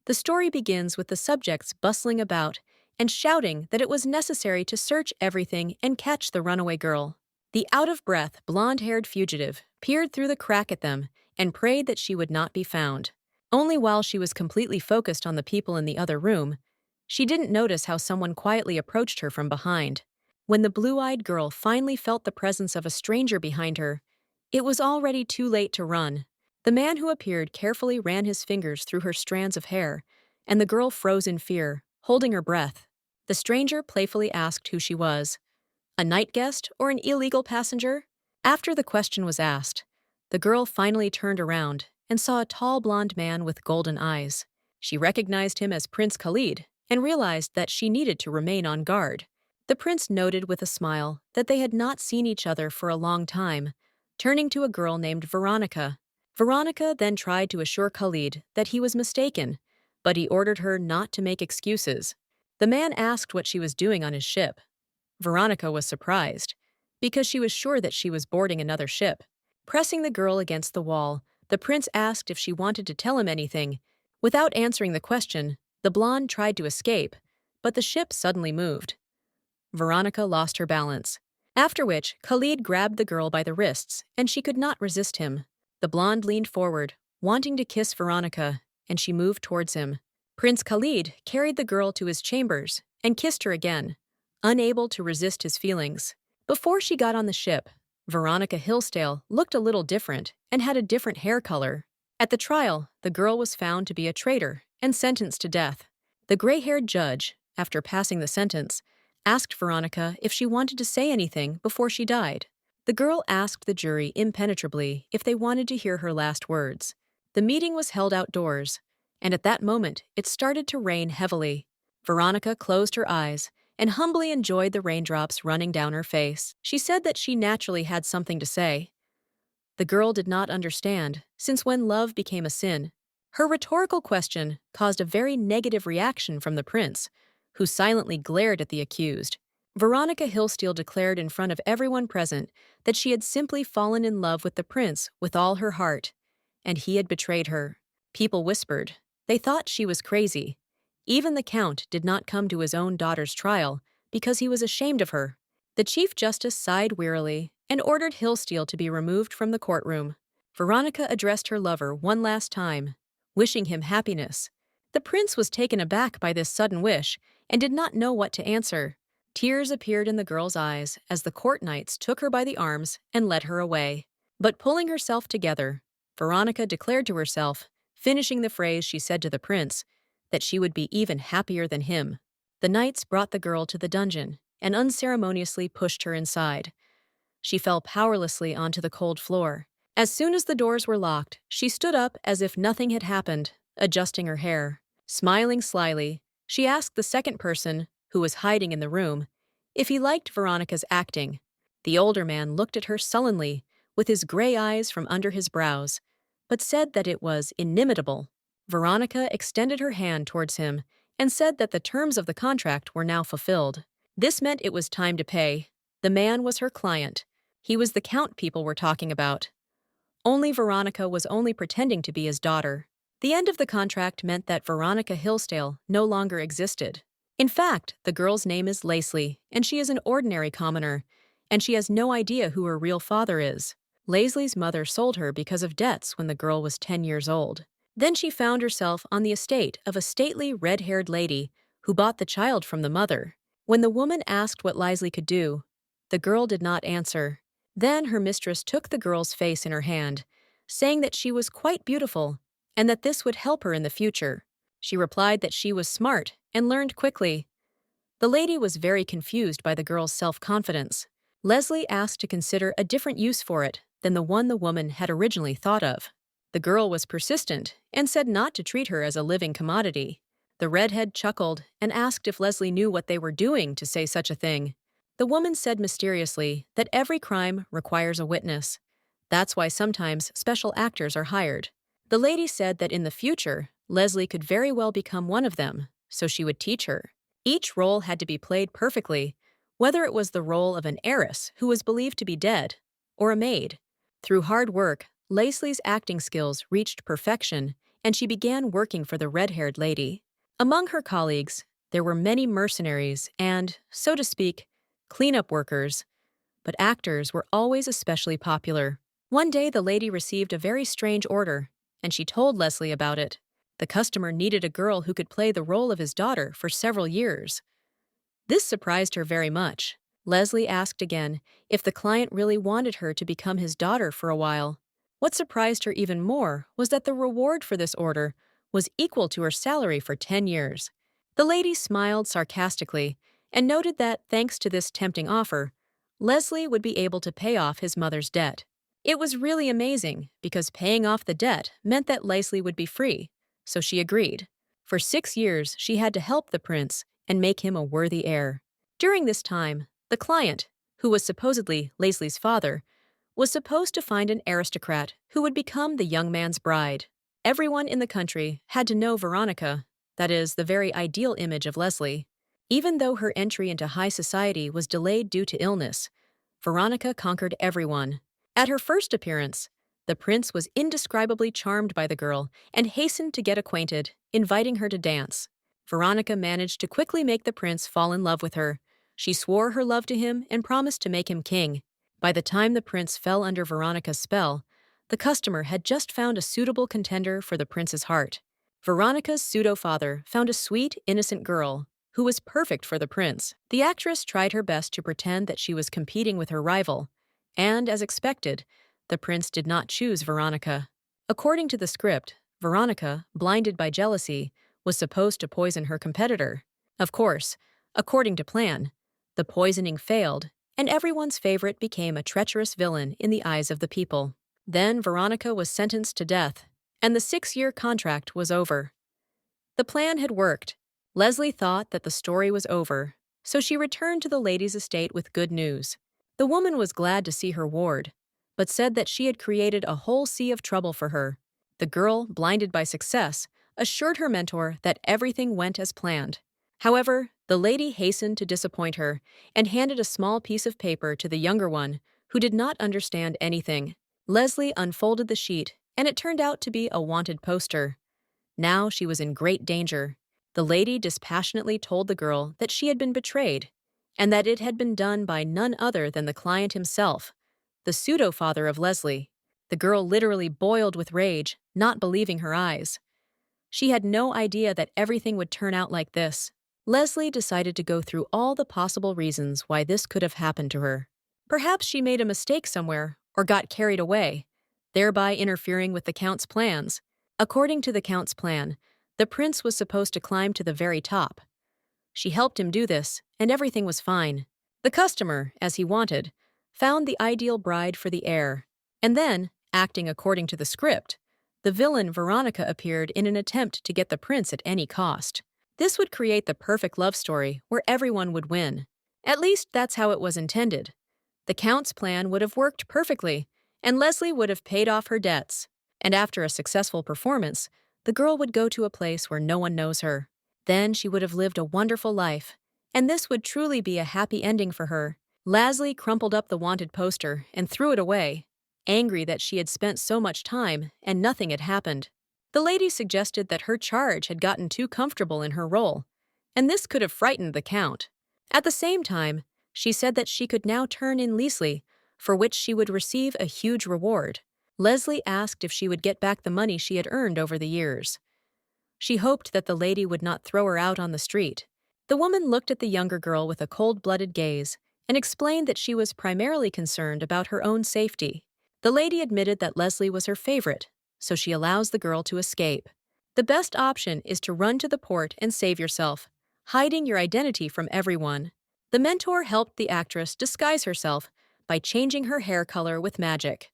The story begins with the subjects bustling about and shouting that it was necessary to search everything and catch the runaway girl. The out-of-breath, blonde-haired fugitive peered through the crack at them and prayed that she would not be found. Only while she was completely focused on the people in the other room, she didn't notice how someone quietly approached her from behind. When the blue-eyed girl finally felt the presence of a stranger behind her, it was already too late to run. The man who appeared carefully ran his fingers through her strands of hair, and the girl froze in fear, holding her breath. The stranger playfully asked who she was. A night guest or an illegal passenger? After the question was asked, the girl finally turned around and saw a tall blonde man with golden eyes. She recognized him as Prince Khalid and realized that she needed to remain on guard. The prince noted with a smile that they had not seen each other for a long time, turning to a girl named Veronica. Veronica then tried to assure Khalid that he was mistaken, but he ordered her not to make excuses. The man asked what she was doing on his ship. Veronica was surprised, because she was sure that she was boarding another ship. Pressing the girl against the wall, the prince asked if she wanted to tell him anything. Without answering the question, the blonde tried to escape, but the ship suddenly moved. Veronica lost her balance, after which Khalid grabbed the girl by the wrists, and she could not resist him. The blonde leaned forward, wanting to kiss Veronica, and she moved towards him. Prince Khalid carried the girl to his chambers and kissed her again, unable to resist his feelings. Before she got on the ship, Veronica Hillsdale looked a little different and had a different hair color. At the trial, the girl was found to be a traitor and sentenced to death. The gray-haired judge, after passing the sentence, asked Veronica if she wanted to say anything before she died. The girl asked the jury impenetrably if they wanted to hear her last words. The meeting was held outdoors, and at that moment it started to rain heavily. Veronica closed her eyes and humbly enjoyed the raindrops running down her face. She said that she naturally had something to say. The girl did not understand, since when love became a sin. Her rhetorical question caused a very negative reaction from the prince, who silently glared at the accused. Veronica Hillsdale declared in front of everyone present that she had simply fallen in love with the prince with all her heart, and he had betrayed her. People whispered. They thought she was crazy. Even the count did not come to his own daughter's trial because he was ashamed of her. The Chief Justice sighed wearily and ordered Hillsdale to be removed from the courtroom. Veronica addressed her lover one last time, wishing him happiness. The prince was taken aback by this sudden wish and did not know what to answer. Tears appeared in the girl's eyes as the court knights took her by the arms and led her away. But pulling herself together, Veronica declared to herself, finishing the phrase she said to the prince, that she would be even happier than him. The knights brought the girl to the dungeon and unceremoniously pushed her inside. She fell powerlessly onto the cold floor. As soon as the doors were locked, she stood up as if nothing had happened, adjusting her hair. Smiling slyly, she asked the second person, who was hiding in the room, if he liked Veronica's acting. The older man looked at her sullenly, with his gray eyes from under his brows, but said that it was inimitable. Veronica extended her hand towards him and said that the terms of the contract were now fulfilled. This meant it was time to pay. The man was her client. He was the count people were talking about. Only Veronica was only pretending to be his daughter. The end of the contract meant that Veronica Hillsdale no longer existed. In fact, the girl's name is Lesley, and she is an ordinary commoner, and she has no idea who her real father is. Lesley's mother sold her because of debts when the girl was 10 years old. Then she found herself on the estate of a stately red-haired lady who bought the child from the mother. When the woman asked what Lesley could do, the girl did not answer. Then her mistress took the girl's face in her hand, saying that she was quite beautiful and that this would help her in the future. She replied that she was smart and learned quickly. The lady was very confused by the girl's self-confidence. Lesley asked to consider a different use for it than the one the woman had originally thought of. The girl was persistent and said not to treat her as a living commodity. The redhead chuckled and asked if Lesley knew what they were doing to say such a thing. The woman said mysteriously that every crime requires a witness. That's why sometimes special actors are hired. The lady said that in the future, Lesley could very well become one of them, so she would teach her. Each role had to be played perfectly, whether it was the role of an heiress who was believed to be dead, or a maid. Through hard work, Lesley's acting skills reached perfection, and she began working for the red-haired lady. Among her colleagues, there were many mercenaries and, so to speak, cleanup workers, but actors were always especially popular. One day the lady received a very strange order, and she told Lesley about it. The customer needed a girl who could play the role of his daughter for several years. This surprised her very much. Lesley asked again if the client really wanted her to become his daughter for a while. What surprised her even more was that the reward for this order was equal to her salary for 10 years. The lady smiled sarcastically and noted that, thanks to this tempting offer, Lesley would be able to pay off his mother's debt. It was really amazing because paying off the debt meant that Lesley would be free, so she agreed. For 6 years, she had to help the prince and make him a worthy heir. During this time, the client, who was supposedly Lesley's father, was supposed to find an aristocrat who would become the young man's bride. Everyone in the country had to know Veronica, that is, the very ideal image of Lesley. Even though her entry into high society was delayed due to illness, Veronica conquered everyone. At her first appearance, the prince was indescribably charmed by the girl and hastened to get acquainted, inviting her to dance. Veronica managed to quickly make the prince fall in love with her. She swore her love to him and promised to make him king. By the time the prince fell under Veronica's spell, the customer had just found a suitable contender for the prince's heart. Veronica's pseudo-father found a sweet, innocent girl who was perfect for the prince. The actress tried her best to pretend that she was competing with her rival, and, as expected, the prince did not choose Veronica. According to the script, Veronica, blinded by jealousy, was supposed to poison her competitor. Of course, according to plan, the poisoning failed, and everyone's favorite became a treacherous villain in the eyes of the people. Then Veronica was sentenced to death, and the 6-year contract was over. The plan had worked. Lesley thought that the story was over, so she returned to the lady's estate with good news. The woman was glad to see her ward, but said that she had created a whole sea of trouble for her. The girl, blinded by success, assured her mentor that everything went as planned. However, the lady hastened to disappoint her and handed a small piece of paper to the younger one, who did not understand anything. Lesley unfolded the sheet, and it turned out to be a wanted poster. Now she was in great danger. The lady dispassionately told the girl that she had been betrayed, and that it had been done by none other than the client himself, the pseudo-father of Lesley. The girl literally boiled with rage, not believing her eyes. She had no idea that everything would turn out like this. Lesley decided to go through all the possible reasons why this could have happened to her. Perhaps she made a mistake somewhere or got carried away, thereby interfering with the count's plans. According to the count's plan, the prince was supposed to climb to the very top. She helped him do this, and everything was fine. The customer, as he wanted, found the ideal bride for the heir. And then, acting according to the script, the villain Veronica appeared in an attempt to get the prince at any cost. This would create the perfect love story where everyone would win. At least that's how it was intended. The count's plan would have worked perfectly, and Lesley would have paid off her debts. And after a successful performance, the girl would go to a place where no one knows her. Then she would have lived a wonderful life, and this would truly be a happy ending for her. Lesley crumpled up the wanted poster and threw it away, angry that she had spent so much time and nothing had happened. The lady suggested that her charge had gotten too comfortable in her role, and this could have frightened the count. At the same time, she said that she could now turn in Lesley, for which she would receive a huge reward. Lesley asked if she would get back the money she had earned over the years. She hoped that the lady would not throw her out on the street. The woman looked at the younger girl with a cold-blooded gaze and explained that she was primarily concerned about her own safety. The lady admitted that Lesley was her favorite, so she allows the girl to escape. The best option is to run to the port and save yourself, hiding your identity from everyone. The mentor helped the actress disguise herself by changing her hair color with magic.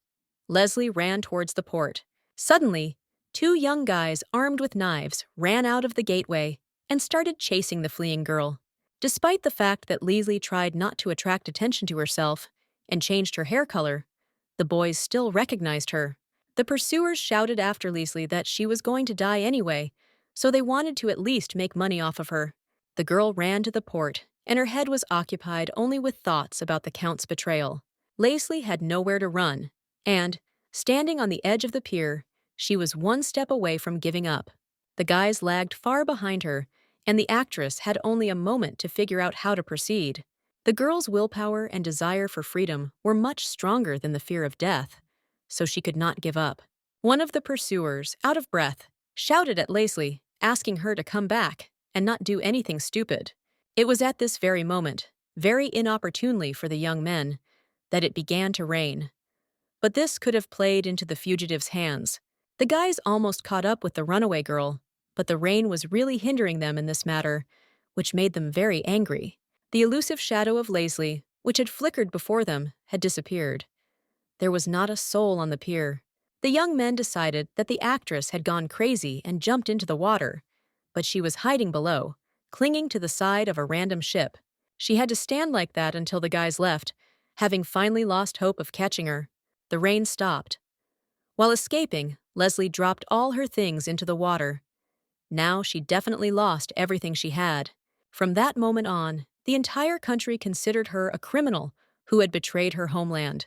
Lesley ran towards the port. Suddenly, 2 young guys armed with knives ran out of the gateway and started chasing the fleeing girl. Despite the fact that Lesley tried not to attract attention to herself and changed her hair color, the boys still recognized her. The pursuers shouted after Lesley that she was going to die anyway, so they wanted to at least make money off of her. The girl ran to the port, and her head was occupied only with thoughts about the count's betrayal. Lesley had nowhere to run, and, standing on the edge of the pier, She was one step away from giving up. The guys lagged far behind her, and the actress had only a moment to figure out how to proceed. The girl's willpower and desire for freedom were much stronger than the fear of death, so she could not give up. One of the pursuers, out of breath, shouted at Lesley, asking her to come back and not do anything stupid. It was at this very moment, very inopportunely for the young men, that it began to rain. But this could have played into the fugitives' hands. The guys almost caught up with the runaway girl, but the rain was really hindering them in this matter, which made them very angry. The elusive shadow of Lesley, which had flickered before them, had disappeared. There was not a soul on the pier. The young men decided that the actress had gone crazy and jumped into the water, but she was hiding below, clinging to the side of a random ship. She had to stand like that until the guys left, having finally lost hope of catching her. The rain stopped. While escaping, Lesley dropped all her things into the water. Now she definitely lost everything she had. From that moment on, the entire country considered her a criminal who had betrayed her homeland.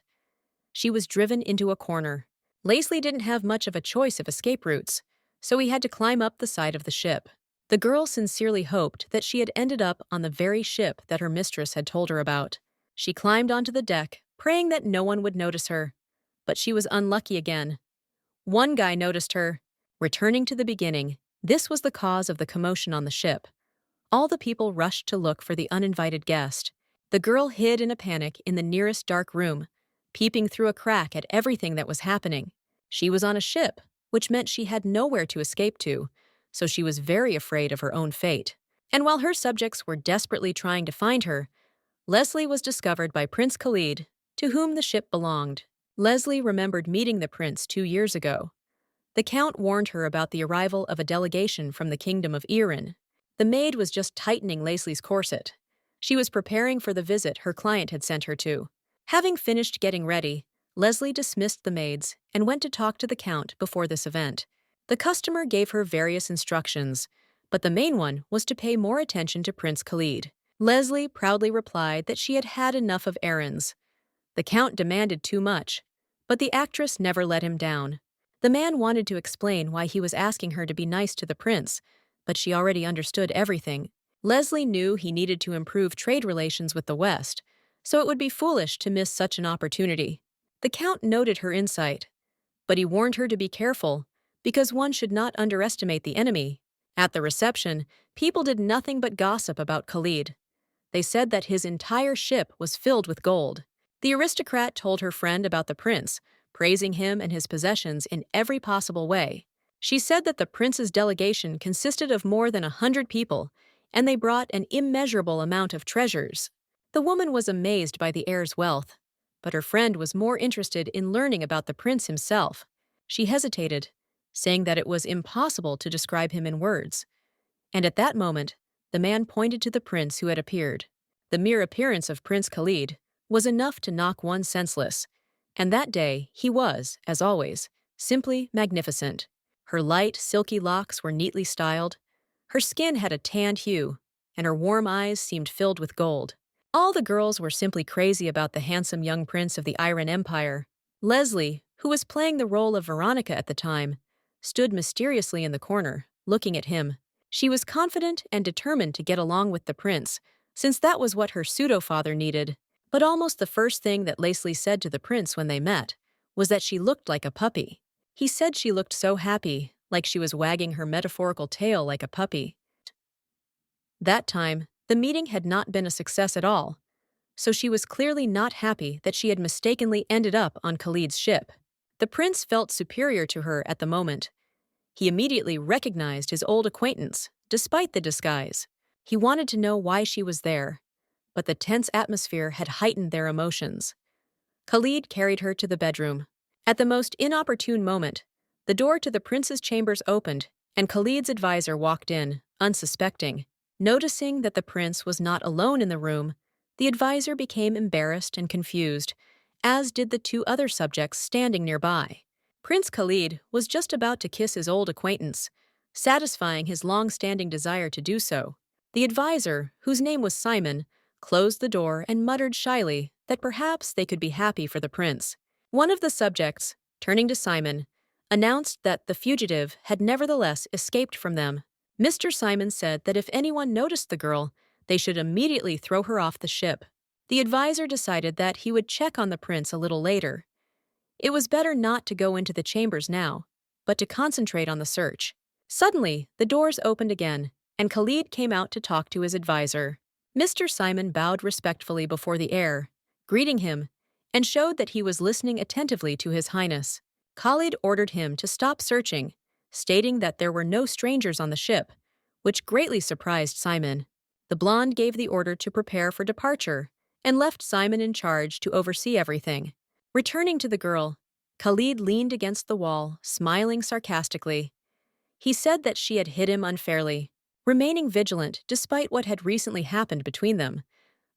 She was driven into a corner. Lesley didn't have much of a choice of escape routes, so he had to climb up the side of the ship. The girl sincerely hoped that she had ended up on the very ship that her mistress had told her about. She climbed onto the deck, praying that no one would notice her. But she was unlucky again. One guy noticed her. Returning to the beginning, this was the cause of the commotion on the ship. All the people rushed to look for the uninvited guest. The girl hid in a panic in the nearest dark room, peeping through a crack at everything that was happening. She was on a ship, which meant she had nowhere to escape to, so she was very afraid of her own fate. And while her subjects were desperately trying to find her, Lesley was discovered by Prince Khalid, to whom the ship belonged. Lesley remembered meeting the prince 2 years ago. The count warned her about the arrival of a delegation from the kingdom of Iran. The maid was just tightening Lesley's corset. She was preparing for the visit her client had sent her to. Having finished getting ready, Lesley dismissed the maids and went to talk to the count before this event. The customer gave her various instructions, but the main one was to pay more attention to Prince Khalid. Lesley proudly replied that she had had enough of errands. The count demanded too much, but the actress never let him down. The man wanted to explain why he was asking her to be nice to the prince, but she already understood everything. Lesley knew he needed to improve trade relations with the West, so it would be foolish to miss such an opportunity. The count noted her insight, but he warned her to be careful, because one should not underestimate the enemy. At the reception, people did nothing but gossip about Khalid. They said that his entire ship was filled with gold. The aristocrat told her friend about the prince, praising him and his possessions in every possible way. She said that the prince's delegation consisted of more than 100 people, and they brought an immeasurable amount of treasures. The woman was amazed by the heir's wealth, but her friend was more interested in learning about the prince himself. She hesitated, saying that it was impossible to describe him in words. And at that moment, the man pointed to the prince who had appeared. The mere appearance of Prince Khalid was enough to knock one senseless, and that day he was, as always, simply magnificent. Her light, silky locks were neatly styled, her skin had a tanned hue, and her warm eyes seemed filled with gold. All the girls were simply crazy about the handsome young prince of the Iron Empire. Lesley, who was playing the role of Veronica at the time, stood mysteriously in the corner, looking at him. She was confident and determined to get along with the prince, since that was what her pseudo-father needed. But almost the first thing that Lesley said to the prince when they met was that she looked like a puppy. He said she looked so happy, like she was wagging her metaphorical tail like a puppy. That time, the meeting had not been a success at all, so she was clearly not happy that she had mistakenly ended up on Khalid's ship. The prince felt superior to her at the moment. He immediately recognized his old acquaintance, despite the disguise. He wanted to know why she was there, but the tense atmosphere had heightened their emotions. Khalid carried her to the bedroom. At the most inopportune moment, the door to the prince's chambers opened, and Khalid's advisor walked in, unsuspecting. Noticing that the prince was not alone in the room, the advisor became embarrassed and confused, as did the 2 other subjects standing nearby. Prince Khalid was just about to kiss his old acquaintance, satisfying his long-standing desire to do so. The advisor, whose name was Simon, closed the door and muttered shyly that perhaps they could be happy for the prince. One of the subjects, turning to Simon, announced that the fugitive had nevertheless escaped from them. Mr. Simon said that if anyone noticed the girl, they should immediately throw her off the ship. The advisor decided that he would check on the prince a little later. It was better not to go into the chambers now, but to concentrate on the search. Suddenly, the doors opened again, and Khalid came out to talk to his advisor. Mr. Simon bowed respectfully before the heir, greeting him, and showed that he was listening attentively to His Highness. Khalid ordered him to stop searching, stating that there were no strangers on the ship, which greatly surprised Simon. The blonde gave the order to prepare for departure and left Simon in charge to oversee everything. Returning to the girl, Khalid leaned against the wall, smiling sarcastically. He said that she had hit him unfairly, remaining vigilant despite what had recently happened between them.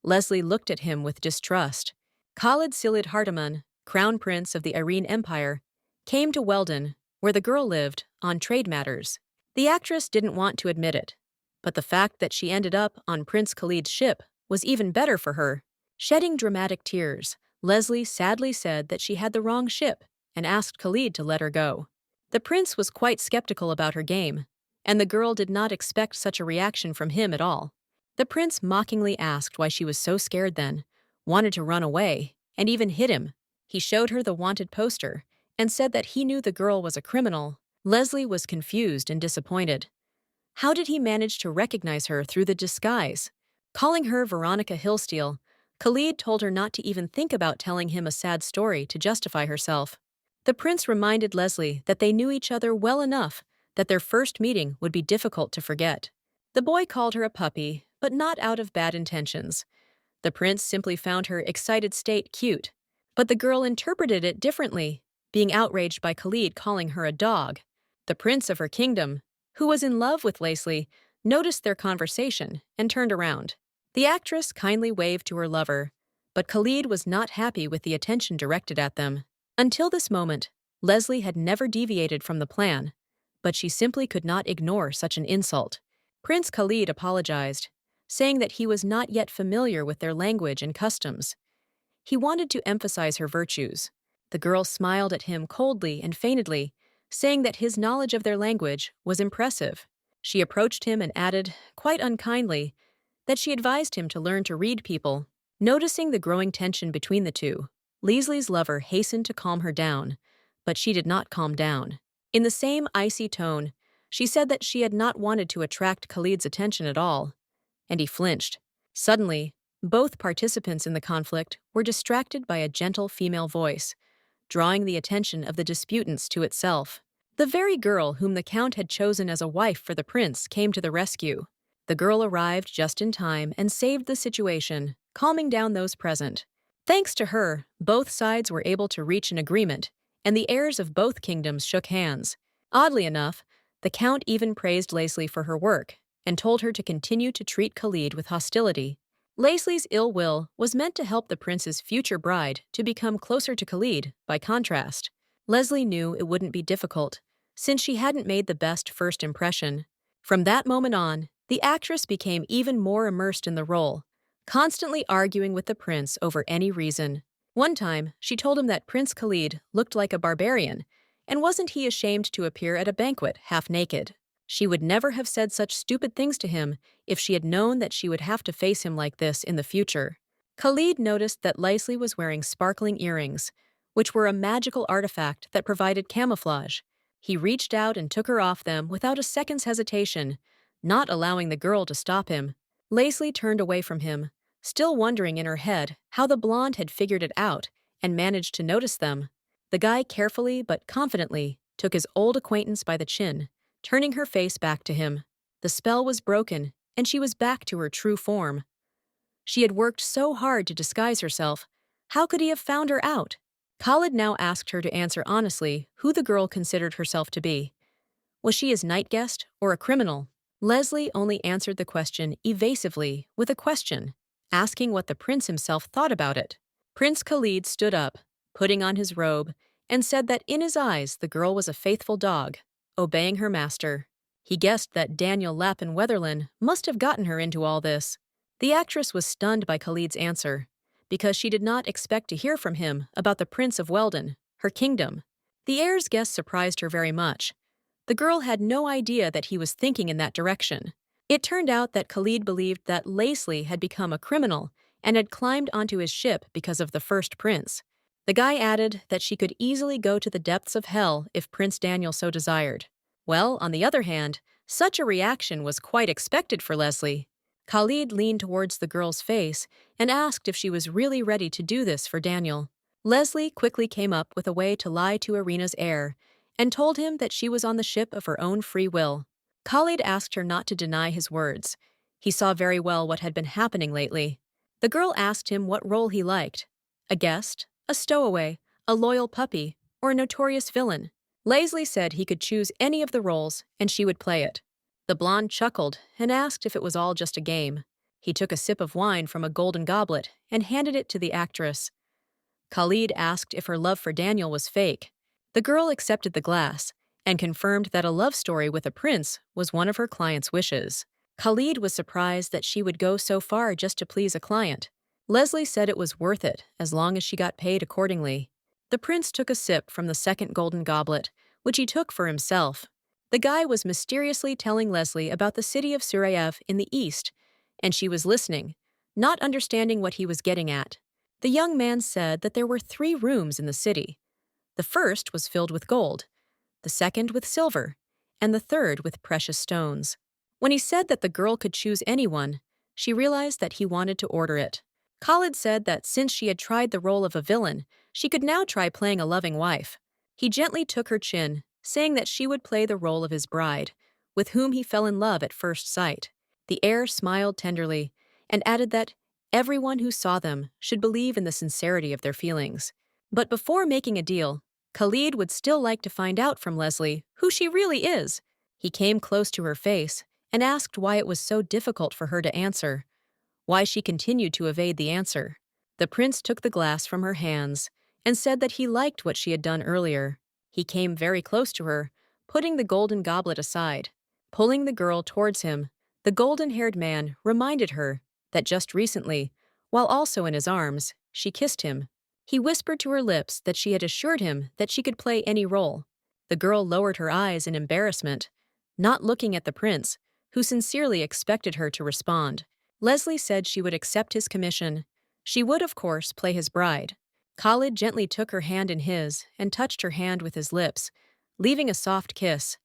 Lesley looked at him with distrust. Khalid Silid Hardaman, crown prince of the Irene Empire, came to Weldon, where the girl lived, on trade matters. The actress didn't want to admit it, but the fact that she ended up on Prince Khalid's ship was even better for her. Shedding dramatic tears, Lesley sadly said that she had the wrong ship and asked Khalid to let her go. The prince was quite skeptical about her game, and the girl did not expect such a reaction from him at all. The prince mockingly asked why she was so scared then, wanted to run away, and even hit him. He showed her the wanted poster and said that he knew the girl was a criminal. Lesley was confused and disappointed. How did he manage to recognize her through the disguise? Calling her Veronica Hillsteel, Khalid told her not to even think about telling him a sad story to justify herself. The prince reminded Lesley that they knew each other well enough that their first meeting would be difficult to forget. The boy called her a puppy, but not out of bad intentions. The prince simply found her excited state cute, but the girl interpreted it differently, being outraged by Khalid calling her a dog. The prince of her kingdom, who was in love with Lesley, noticed their conversation and turned around. The actress kindly waved to her lover, but Khalid was not happy with the attention directed at them. Until this moment, Lesley had never deviated from the plan, but she simply could not ignore such an insult. Prince Khalid apologized, saying that he was not yet familiar with their language and customs. He wanted to emphasize her virtues. The girl smiled at him coldly and feignedly, saying that his knowledge of their language was impressive. She approached him and added, quite unkindly, that she advised him to learn to read people. Noticing the growing tension between the two, Lesley's lover hastened to calm her down, but she did not calm down. In the same icy tone, she said that she had not wanted to attract Khalid's attention at all, and he flinched. Suddenly, both participants in the conflict were distracted by a gentle female voice, drawing the attention of the disputants to itself. The very girl whom the count had chosen as a wife for the prince came to the rescue. The girl arrived just in time and saved the situation, calming down those present. Thanks to her, both sides were able to reach an agreement, and the heirs of both kingdoms shook hands. Oddly enough, the count even praised Lesley for her work and told her to continue to treat Khalid with hostility. Lesley's ill will was meant to help the prince's future bride to become closer to Khalid, by contrast. Lesley knew it wouldn't be difficult, since she hadn't made the best first impression. From that moment on, the actress became even more immersed in the role, constantly arguing with the prince over any reason. One time, she told him that Prince Khalid looked like a barbarian, and wasn't he ashamed to appear at a banquet half naked? She would never have said such stupid things to him if she had known that she would have to face him like this in the future. Khalid noticed that Lesley was wearing sparkling earrings, which were a magical artifact that provided camouflage. He reached out and took her off them without a second's hesitation, not allowing the girl to stop him. Lesley turned away from him, still wondering in her head how the blonde had figured it out and managed to notice them. The guy carefully but confidently took his old acquaintance by the chin, turning her face back to him. The spell was broken, and she was back to her true form. She had worked so hard to disguise herself. How could he have found her out? Khalid now asked her to answer honestly who the girl considered herself to be. Was she his night guest or a criminal? Lesley only answered the question evasively with a question, asking what the prince himself thought about it. Prince Khalid stood up, putting on his robe, and said that in his eyes the girl was a faithful dog, obeying her master. He guessed that Daniel Lappin Weatherlin must have gotten her into all this. The actress was stunned by Khalid's answer, because she did not expect to hear from him about the Prince of Weldon, her kingdom. The heir's guess surprised her very much. The girl had no idea that he was thinking in that direction. It turned out that Khalid believed that Lesley had become a criminal and had climbed onto his ship because of the first prince. The guy added that she could easily go to the depths of hell if Prince Daniel so desired. Well, on the other hand, such a reaction was quite expected for Lesley. Khalid leaned towards the girl's face and asked if she was really ready to do this for Daniel. Lesley quickly came up with a way to lie to Irina's heir and told him that she was on the ship of her own free will. Khalid asked her not to deny his words. He saw very well what had been happening lately. The girl asked him what role he liked: a guest, a stowaway, a loyal puppy, or a notorious villain. Lesley said he could choose any of the roles and she would play it. The blonde chuckled and asked if it was all just a game. He took a sip of wine from a golden goblet and handed it to the actress. Khalid asked if her love for Daniel was fake. The girl accepted the glass and confirmed that a love story with a prince was one of her client's wishes. Khalid was surprised that she would go so far just to please a client. Lesley said it was worth it as long as she got paid accordingly. The prince took a sip from the second golden goblet, which he took for himself. The guy was mysteriously telling Lesley about the city of Surayev in the east, and she was listening, not understanding what he was getting at. The young man said that there were 3 rooms in the city. The first was filled with gold, the second with silver, and the third with precious stones. When he said that the girl could choose anyone, she realized that he wanted to order it. Khalid said that since she had tried the role of a villain, she could now try playing a loving wife. He gently took her chin, saying that she would play the role of his bride, with whom he fell in love at first sight. The heir smiled tenderly and added that everyone who saw them should believe in the sincerity of their feelings. But before making a deal, Khalid would still like to find out from Lesley who she really is. He came close to her face and asked why it was so difficult for her to answer, why she continued to evade the answer. The prince took the glass from her hands and said that he liked what she had done earlier. He came very close to her, putting the golden goblet aside. Pulling the girl towards him, the golden-haired man reminded her that just recently, while also in his arms, she kissed him. He whispered to her lips that she had assured him that she could play any role. The girl lowered her eyes in embarrassment, not looking at the prince, who sincerely expected her to respond. Lesley said she would accept his commission. She would, of course, play his bride. Khalid gently took her hand in his and touched her hand with his lips, leaving a soft kiss.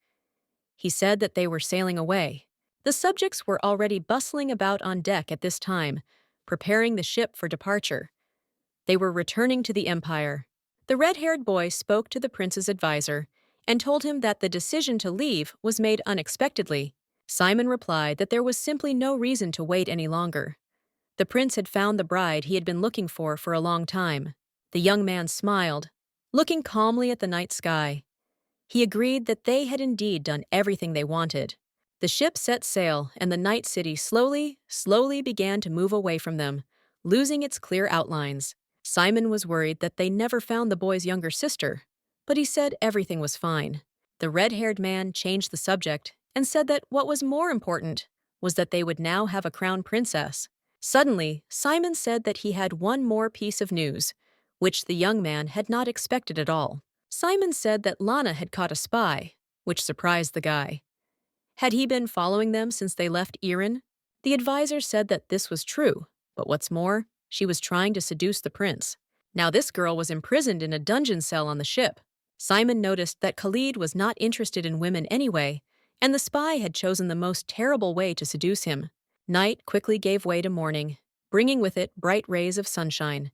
He said that they were sailing away. The subjects were already bustling about on deck at this time, preparing the ship for departure. They were returning to the Empire. The red-haired boy spoke to the prince's advisor and told him that the decision to leave was made unexpectedly. Simon replied that there was simply no reason to wait any longer. The prince had found the bride he had been looking for a long time. The young man smiled, looking calmly at the night sky. He agreed that they had indeed done everything they wanted. The ship set sail, and the night city slowly began to move away from them, losing its clear outlines. Simon was worried that they never found the boy's younger sister, but he said everything was fine. The red-haired man changed the subject and said that what was more important was that they would now have a crown princess. Suddenly, Simon said that he had one more piece of news, which the young man had not expected at all. Simon said that Lana had caught a spy, which surprised the guy. Had he been following them since they left Iran? The advisor said that this was true, but what's more, she was trying to seduce the prince. Now this girl was imprisoned in a dungeon cell on the ship. Simon noticed that Khalid was not interested in women anyway, and the spy had chosen the most terrible way to seduce him. Night quickly gave way to morning, bringing with it bright rays of sunshine.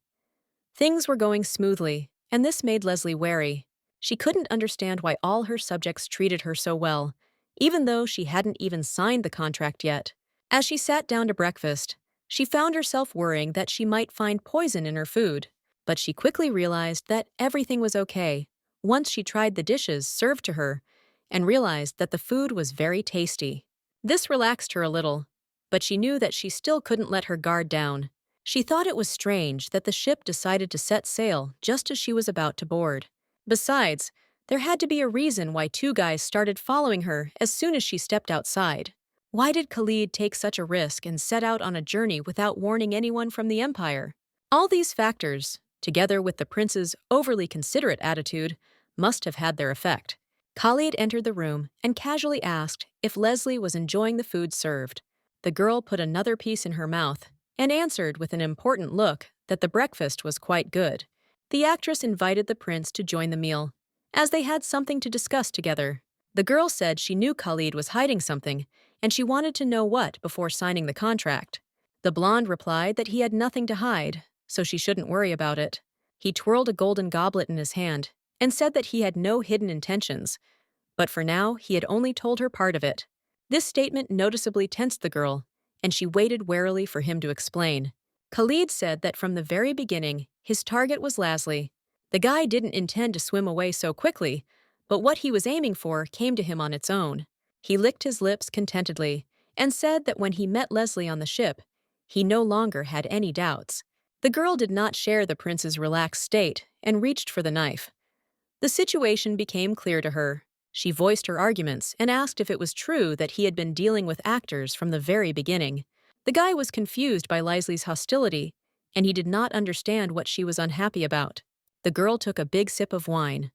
Things were going smoothly, and this made Lesley wary. She couldn't understand why all her subjects treated her so well, even though she hadn't even signed the contract yet. As she sat down to breakfast, she found herself worrying that she might find poison in her food. But she quickly realized that everything was okay once she tried the dishes served to her and realized that the food was very tasty. This relaxed her a little, but she knew that she still couldn't let her guard down. She thought it was strange that the ship decided to set sail just as she was about to board. Besides, there had to be a reason why 2 guys started following her as soon as she stepped outside. Why did Khalid take such a risk and set out on a journey without warning anyone from the Empire? All these factors, together with the prince's overly considerate attitude, must have had their effect. Khalid entered the room and casually asked if Lesley was enjoying the food served. The girl put another piece in her mouth and answered with an important look that the breakfast was quite good. The actress invited the prince to join the meal, as they had something to discuss together. The girl said she knew Khalid was hiding something, and she wanted to know what before signing the contract. The blonde replied that he had nothing to hide, so she shouldn't worry about it. He twirled a golden goblet in his hand and said that he had no hidden intentions, but for now he had only told her part of it. This statement noticeably tensed the girl, and she waited warily for him to explain. Khalid said that from the very beginning, his target was Lesley. The guy didn't intend to swim away so quickly, but what he was aiming for came to him on its own. He licked his lips contentedly and said that when he met Lesley on the ship, he no longer had any doubts. The girl did not share the prince's relaxed state and reached for the knife. The situation became clear to her. She voiced her arguments and asked if it was true that he had been dealing with actors from the very beginning. The guy was confused by Lesley's hostility, and he did not understand what she was unhappy about. The girl took a big sip of wine.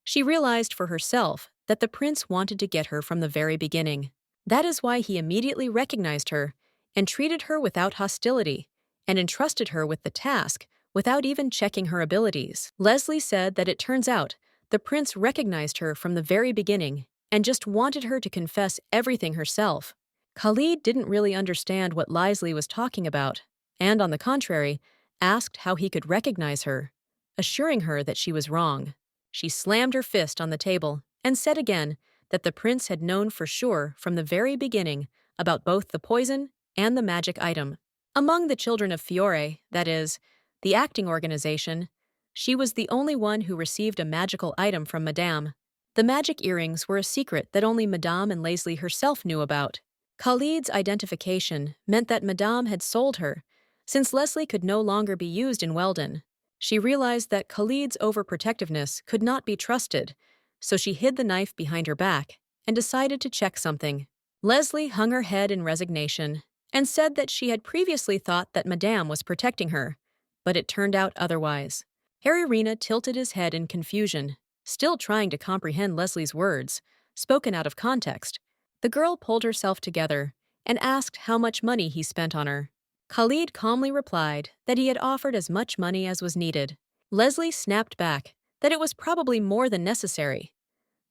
She realized for herself that the prince wanted to get her from the very beginning. That is why he immediately recognized her and treated her without hostility and entrusted her with the task without even checking her abilities. Lesley said that it turns out the prince recognized her from the very beginning and just wanted her to confess everything herself. Khalid didn't really understand what Lesley was talking about, and on the contrary, asked how he could recognize her, assuring her that she was wrong. She slammed her fist on the table and said again that the prince had known for sure from the very beginning about both the poison and the magic item. Among the children of Fiore, that is, the acting organization, she was the only one who received a magical item from Madame. The magic earrings were a secret that only Madame and Lesley herself knew about. Khalid's identification meant that Madame had sold her, since Lesley could no longer be used in Weldon. She realized that Khalid's overprotectiveness could not be trusted, so she hid the knife behind her back and decided to check something. Lesley hung her head in resignation and said that she had previously thought that Madame was protecting her, but it turned out otherwise. Harry Rena tilted his head in confusion, still trying to comprehend Lesley's words, spoken out of context. The girl pulled herself together and asked how much money he spent on her. Khalid calmly replied that he had offered as much money as was needed. Lesley snapped back that it was probably more than necessary.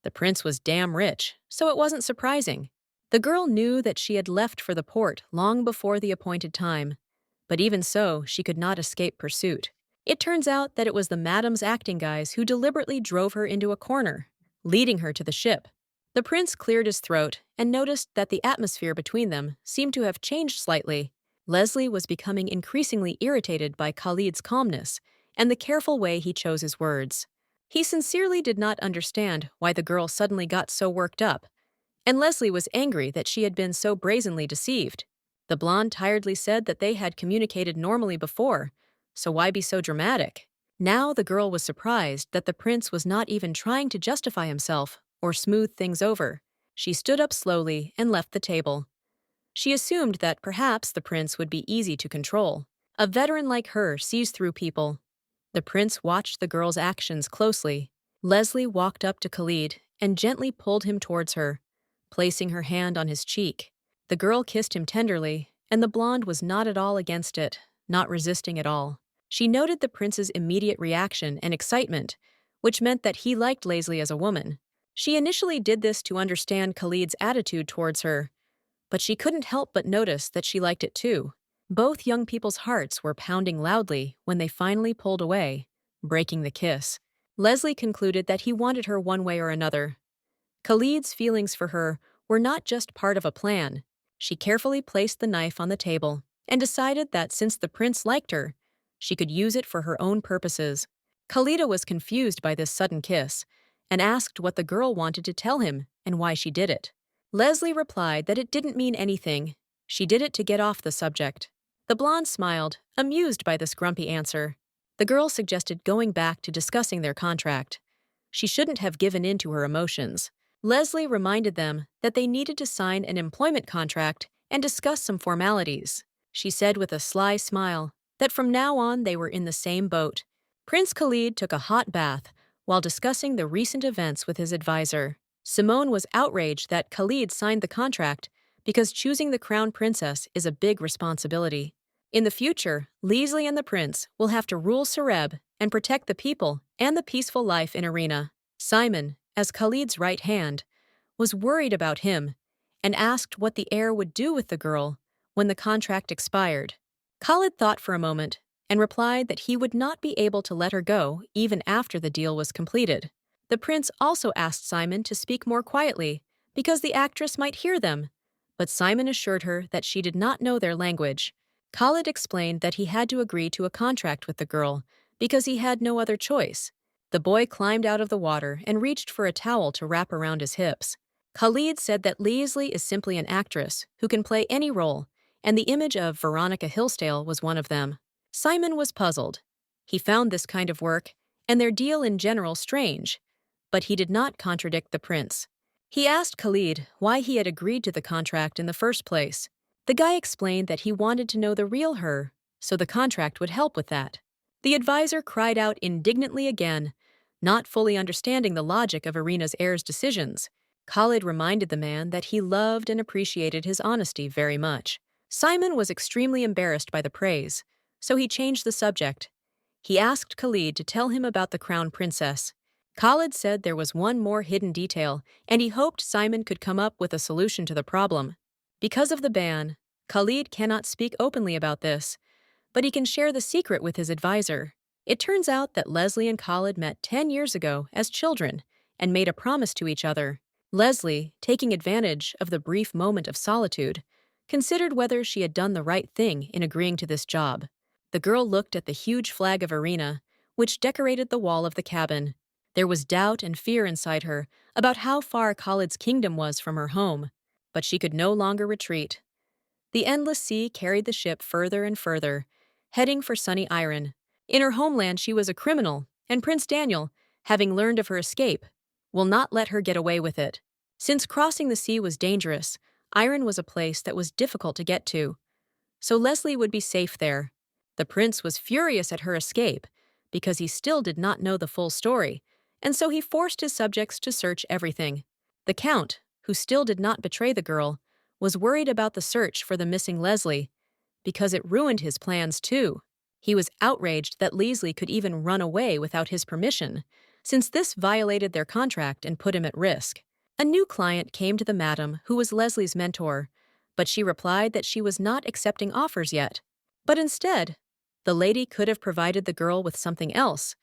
The prince was damn rich, so it wasn't surprising. The girl knew that she had left for the port long before the appointed time, but even so, she could not escape pursuit. It turns out that it was the Madame's acting guys who deliberately drove her into a corner, leading her to the ship. The prince cleared his throat and noticed that the atmosphere between them seemed to have changed slightly. Lesley was becoming increasingly irritated by Khalid's calmness and the careful way he chose his words. He sincerely did not understand why the girl suddenly got so worked up, and Lesley was angry that she had been so brazenly deceived. The blonde tiredly said that they had communicated normally before, so why be so dramatic? Now the girl was surprised that the prince was not even trying to justify himself or smooth things over. She stood up slowly and left the table. She assumed that perhaps the prince would be easy to control. A veteran like her sees through people. The prince watched the girl's actions closely. Lesley walked up to Khalid and gently pulled him towards her, placing her hand on his cheek. The girl kissed him tenderly, and the blonde was not at all against it, not resisting at all. She noted the prince's immediate reaction and excitement, which meant that he liked Lesley as a woman. She initially did this to understand Khalid's attitude towards her, but she couldn't help but notice that she liked it too. Both young people's hearts were pounding loudly when they finally pulled away, breaking the kiss. Lesley concluded that he wanted her one way or another. Khalid's feelings for her were not just part of a plan. She carefully placed the knife on the table and decided that since the prince liked her, she could use it for her own purposes. Khalida was confused by this sudden kiss and asked what the girl wanted to tell him and why she did it. Lesley replied that it didn't mean anything. She did it to get off the subject. The blonde smiled, amused by this grumpy answer. The girl suggested going back to discussing their contract. She shouldn't have given in to her emotions. Lesley reminded them that they needed to sign an employment contract and discuss some formalities. She said with a sly smile that from now on they were in the same boat. Prince Khalid took a hot bath, while discussing the recent events with his advisor. Simone was outraged that Khalid signed the contract because choosing the crown princess is a big responsibility. In the future, Lesley and the prince will have to rule Sareb and protect the people and the peaceful life in Arena. Simon, as Khalid's right hand, was worried about him and asked what the heir would do with the girl when the contract expired. Khalid thought for a moment and replied that he would not be able to let her go even after the deal was completed. The prince also asked Simon to speak more quietly because the actress might hear them, but Simon assured her that she did not know their language. Khalid explained that he had to agree to a contract with the girl because he had no other choice. The boy climbed out of the water and reached for a towel to wrap around his hips. Khalid said that Lesley is simply an actress who can play any role, and the image of Veronica Hillsdale was one of them. Simon was puzzled. He found this kind of work, and their deal in general, strange, but he did not contradict the prince. He asked Khalid why he had agreed to the contract in the first place. The guy explained that he wanted to know the real her, so the contract would help with that. The advisor cried out indignantly again, not fully understanding the logic of Arena's heir's decisions. Khalid reminded the man that he loved and appreciated his honesty very much. Simon was extremely embarrassed by the praise, so he changed the subject. He asked Khalid to tell him about the crown princess. Khalid said there was one more hidden detail, and he hoped Simon could come up with a solution to the problem. Because of the ban, Khalid cannot speak openly about this, but he can share the secret with his advisor. It turns out that Lesley and Khalid met 10 years ago as children and made a promise to each other. Lesley, taking advantage of the brief moment of solitude, considered whether she had done the right thing in agreeing to this job. The girl looked at the huge flag of Arena, which decorated the wall of the cabin. There was doubt and fear inside her about how far Khalid's kingdom was from her home, but she could no longer retreat. The endless sea carried the ship further and further, heading for sunny Iron. In her homeland she was a criminal, and Prince Daniel, having learned of her escape, will not let her get away with it. Since crossing the sea was dangerous, Iron was a place that was difficult to get to, so Lesley would be safe there. The prince was furious at her escape because he still did not know the full story, and so he forced his subjects to search everything. The count, who still did not betray the girl, was worried about the search for the missing Lesley because it ruined his plans too. He was outraged that Lesley could even run away without his permission, since this violated their contract and put him at risk. A new client came to the madam who was Lesley's mentor, but she replied that she was not accepting offers yet. But instead, the lady could have provided the girl with something else,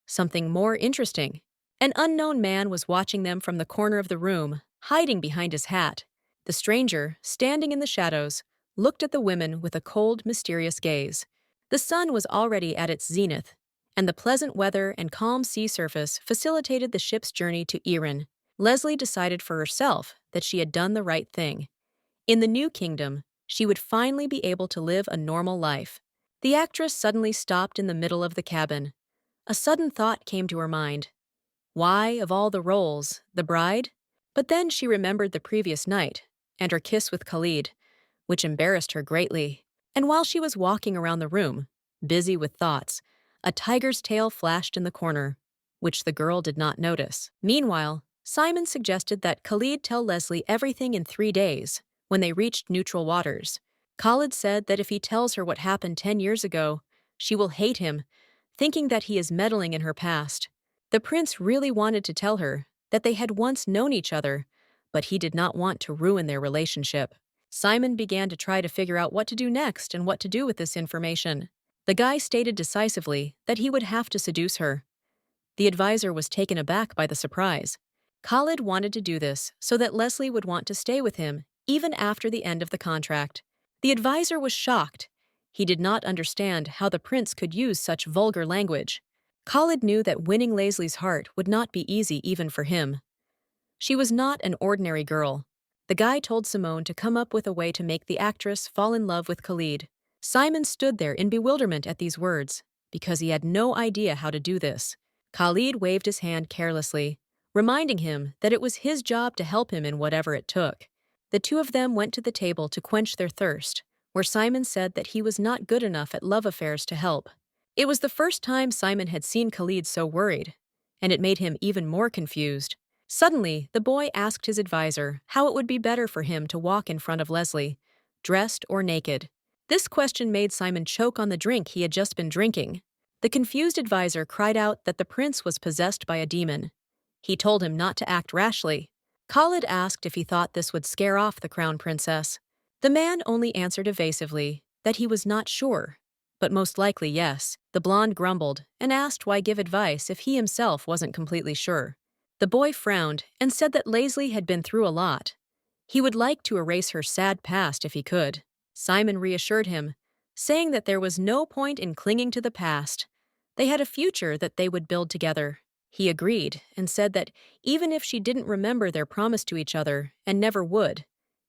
something more interesting. An unknown man was watching them from the corner of the room, hiding behind his hat. The stranger, standing in the shadows, looked at the women with a cold, mysterious gaze. The sun was already at its zenith, and the pleasant weather and calm sea surface facilitated the ship's journey to Iran. Lesley decided for herself that she had done the right thing. In the new kingdom, she would finally be able to live a normal life. The actress suddenly stopped in the middle of the cabin. A sudden thought came to her mind. Why, of all the roles, the bride? But then she remembered the previous night and her kiss with Khalid, which embarrassed her greatly. And while she was walking around the room, busy with thoughts, a tiger's tail flashed in the corner, which the girl did not notice. Meanwhile, Simon suggested that Khalid tell Lesley everything in 3 days, when they reached neutral waters. Khalid said that if he tells her what happened 10 years ago, she will hate him, thinking that he is meddling in her past. The prince really wanted to tell her that they had once known each other, but he did not want to ruin their relationship. Simon began to try to figure out what to do next and what to do with this information. The guy stated decisively that he would have to seduce her. The advisor was taken aback by the surprise. Khalid wanted to do this so that Lesley would want to stay with him even after the end of the contract. The advisor was shocked. He did not understand how the prince could use such vulgar language. Khalid knew that winning Lesley's heart would not be easy even for him. She was not an ordinary girl. The guy told Simone to come up with a way to make the actress fall in love with Khalid. Simon stood there in bewilderment at these words, because he had no idea how to do this. Khalid waved his hand carelessly, reminding him that it was his job to help him in whatever it took. The two of them went to the table to quench their thirst, where Simon said that he was not good enough at love affairs to help. It was the first time Simon had seen Khalid so worried, and it made him even more confused. Suddenly, the boy asked his advisor how it would be better for him to walk in front of Lesley, dressed or naked. This question made Simon choke on the drink he had just been drinking. The confused advisor cried out that the prince was possessed by a demon. He told him not to act rashly. Khalid asked if he thought this would scare off the crown princess. The man only answered evasively that he was not sure, but most likely yes. The blonde grumbled and asked why give advice if he himself wasn't completely sure. The boy frowned and said that Lesley had been through a lot. He would like to erase her sad past if he could. Simon reassured him, saying that there was no point in clinging to the past. They had a future that they would build together. He agreed and said that even if she didn't remember their promise to each other and never would,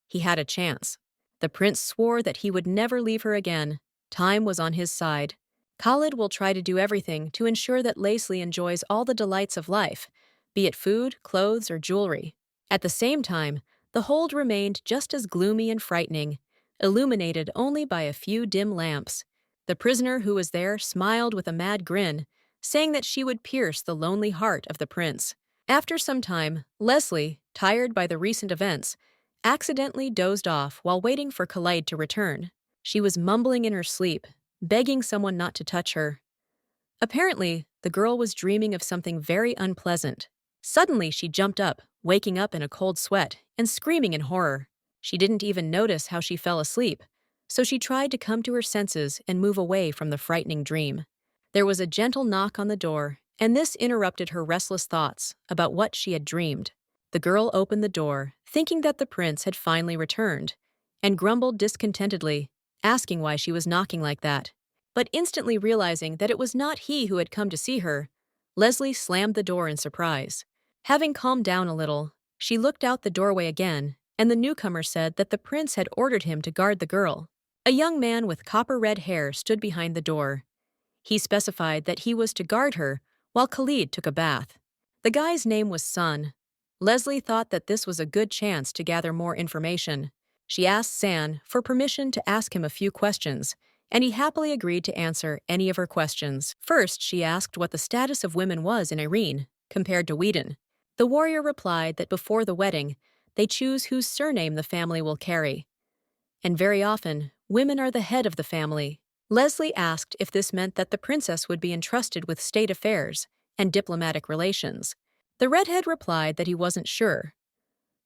he had a chance. The prince swore that he would never leave her again. Time was on his side. Khalid will try to do everything to ensure that Lesley enjoys all the delights of life, be it food, clothes, or jewelry. At the same time, the hold remained just as gloomy and frightening, illuminated only by a few dim lamps. The prisoner who was there smiled with a mad grin, saying that she would pierce the lonely heart of the prince. After some time, Lesley, tired by the recent events, accidentally dozed off while waiting for Khalid to return. She was mumbling in her sleep, begging someone not to touch her. Apparently, the girl was dreaming of something very unpleasant. Suddenly, she jumped up, waking up in a cold sweat and screaming in horror. She didn't even notice how she fell asleep, so she tried to come to her senses and move away from the frightening dream. There was a gentle knock on the door, and this interrupted her restless thoughts about what she had dreamed. The girl opened the door, thinking that the prince had finally returned, and grumbled discontentedly, asking why she was knocking like that. But instantly realizing that it was not he who had come to see her, Lesley slammed the door in surprise. Having calmed down a little, she looked out the doorway again, and the newcomer said that the prince had ordered him to guard the girl. A young man with copper-red hair stood behind the door. He specified that he was to guard her while Khalid took a bath. The guy's name was Sun. Lesley thought that this was a good chance to gather more information. She asked San for permission to ask him a few questions, and he happily agreed to answer any of her questions. First, she asked what the status of women was in Irene, compared to Whedon. The warrior replied that before the wedding, they choose whose surname the family will carry. And very often, women are the head of the family. Lesley asked if this meant that the princess would be entrusted with state affairs and diplomatic relations. The redhead replied that he wasn't sure.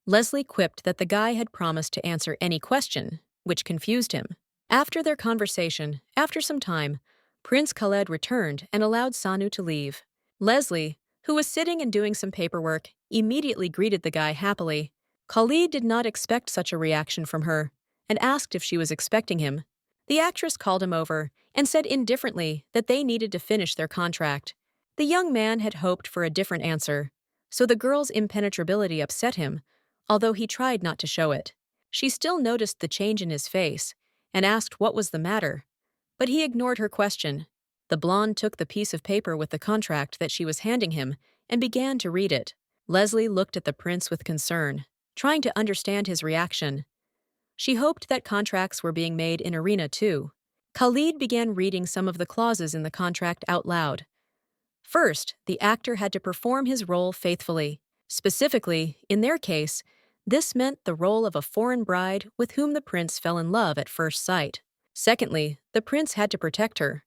Lesley quipped that the guy had promised to answer any question, which confused him. After their conversation, after some time, Prince Khaled returned and allowed Sanu to leave. Lesley, who was sitting and doing some paperwork, immediately greeted the guy happily. Khalid did not expect such a reaction from her and asked if she was expecting him. The actress called him over and said indifferently that they needed to finish their contract. The young man had hoped for a different answer, so the girl's impenetrability upset him, although he tried not to show it. She still noticed the change in his face and asked what was the matter, but he ignored her question. The blonde took the piece of paper with the contract that she was handing him and began to read it. Lesley looked at the prince with concern, trying to understand his reaction. She hoped that contracts were being made in Arena too. Khalid began reading some of the clauses in the contract out loud. First, the actor had to perform his role faithfully. Specifically, in their case, this meant the role of a foreign bride with whom the prince fell in love at first sight. Secondly, the prince had to protect her.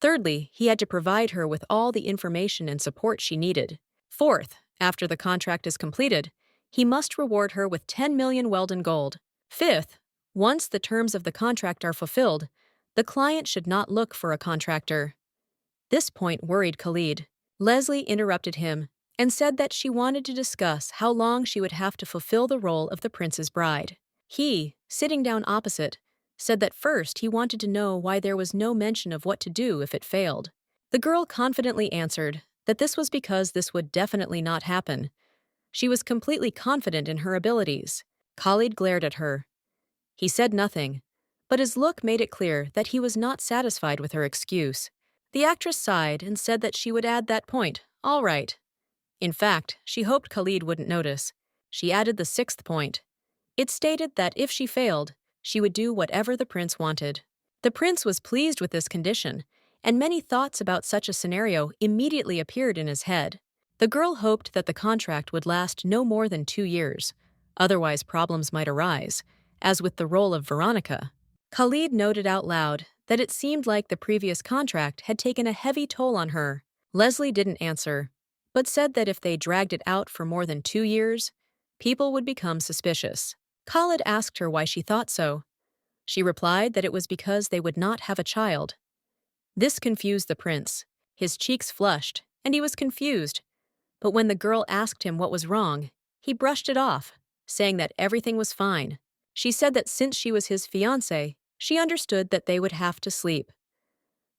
Thirdly, he had to provide her with all the information and support she needed. Fourth, after the contract is completed, he must reward her with 10 million Weldon gold. Fifth, once the terms of the contract are fulfilled, the client should not look for a contractor. This point worried Khalid. Lesley interrupted him and said that she wanted to discuss how long she would have to fulfill the role of the prince's bride. He, sitting down opposite, said that first he wanted to know why there was no mention of what to do if it failed. The girl confidently answered that this was because this would definitely not happen. She was completely confident in her abilities. Khalid glared at her. He said nothing, but his look made it clear that he was not satisfied with her excuse. The actress sighed and said that she would add that point, all right. In fact, she hoped Khalid wouldn't notice. She added the sixth point. It stated that if she failed, she would do whatever the prince wanted. The prince was pleased with this condition, and many thoughts about such a scenario immediately appeared in his head. The girl hoped that the contract would last no more than 2 years, otherwise problems might arise, as with the role of Veronica. Khalid noted out loud that it seemed like the previous contract had taken a heavy toll on her. Lesley didn't answer, but said that if they dragged it out for more than 2 years, people would become suspicious. Khalid asked her why she thought so. She replied that it was because they would not have a child. This confused the prince. His cheeks flushed, and he was confused. But when the girl asked him what was wrong, he brushed it off, saying that everything was fine. She said that since she was his fiancée, she understood that they would have to sleep.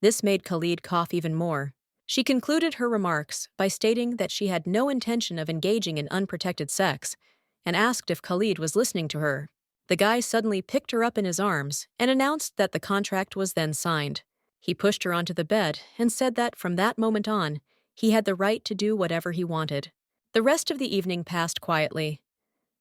This made Khalid cough even more. She concluded her remarks by stating that she had no intention of engaging in unprotected sex, and asked if Khalid was listening to her. The guy suddenly picked her up in his arms and announced that the contract was then signed. He pushed her onto the bed and said that from that moment on, he had the right to do whatever he wanted. The rest of the evening passed quietly.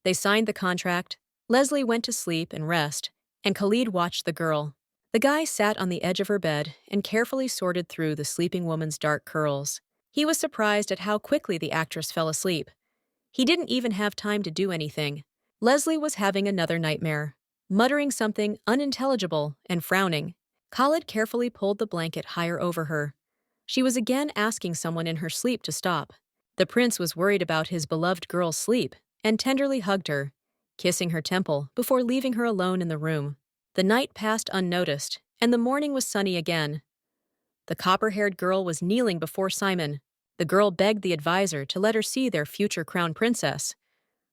They signed the contract, Lesley went to sleep and rest, and Khalid watched the girl. The guy sat on the edge of her bed and carefully sorted through the sleeping woman's dark curls. He was surprised at how quickly the actress fell asleep. He didn't even have time to do anything. Lesley was having another nightmare, muttering something unintelligible and frowning. Khalid carefully pulled the blanket higher over her. She was again asking someone in her sleep to stop. The prince was worried about his beloved girl's sleep and tenderly hugged her, kissing her temple before leaving her alone in the room. The night passed unnoticed, and the morning was sunny again. The copper-haired girl was kneeling before Simon. The girl begged the advisor to let her see their future crown princess.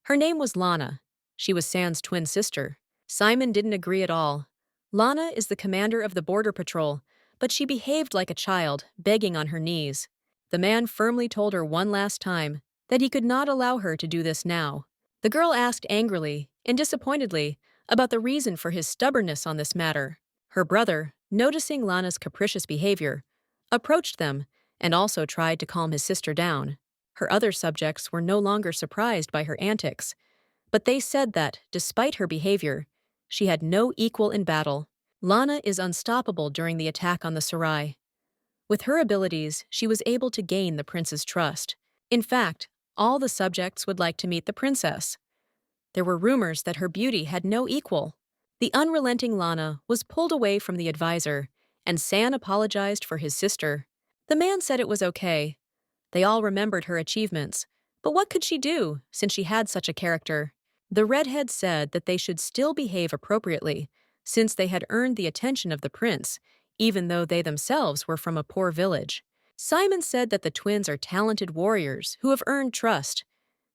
Her name was Lana. She was San's twin sister. Simon didn't agree at all. Lana is the commander of the border patrol, but she behaved like a child, begging on her knees. The man firmly told her one last time that he could not allow her to do this now. The girl asked angrily and disappointedly about the reason for his stubbornness on this matter. Her brother, noticing Lana's capricious behavior, approached them and also tried to calm his sister down. Her other subjects were no longer surprised by her antics, but they said that, despite her behavior, she had no equal in battle. Lana is unstoppable during the attack on the Sarai. With her abilities, she was able to gain the prince's trust. In fact, all the subjects would like to meet the princess. There were rumors that her beauty had no equal. The unrelenting Lana was pulled away from the advisor, and San apologized for his sister. The man said it was okay. They all remembered her achievements, but what could she do, since she had such a character? The redhead said that they should still behave appropriately, since they had earned the attention of the prince, even though they themselves were from a poor village. Simon said that the twins are talented warriors who have earned trust.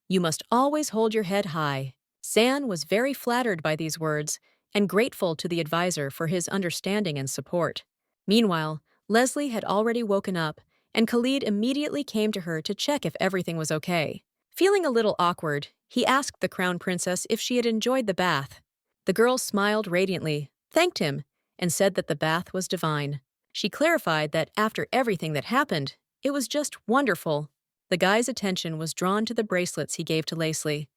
You must always hold your head high. San was very flattered by these words and grateful to the advisor for his understanding and support. Meanwhile, Lesley had already woken up, and Khalid immediately came to her to check if everything was okay. Feeling a little awkward, he asked the crown princess if she had enjoyed the bath. The girl smiled radiantly, thanked him, and said that the bath was divine. She clarified that after everything that happened, it was just wonderful. The guy's attention was drawn to the bracelets he gave to Lesley.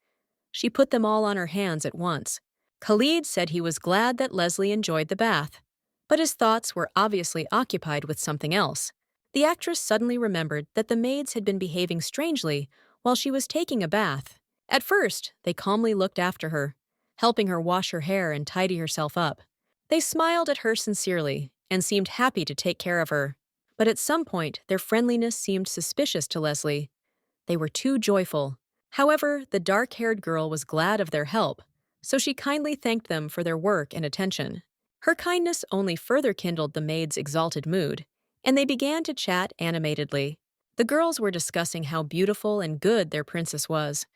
She put them all on her hands at once. Khalid said he was glad that Lesley enjoyed the bath, but his thoughts were obviously occupied with something else. The actress suddenly remembered that the maids had been behaving strangely while she was taking a bath. At first, they calmly looked after her, helping her wash her hair and tidy herself up. They smiled at her sincerely and seemed happy to take care of her. But at some point, their friendliness seemed suspicious to Lesley. They were too joyful. However, the dark-haired girl was glad of their help, so she kindly thanked them for their work and attention. Her kindness only further kindled the maid's exalted mood, and they began to chat animatedly. The girls were discussing how beautiful and good their princess was.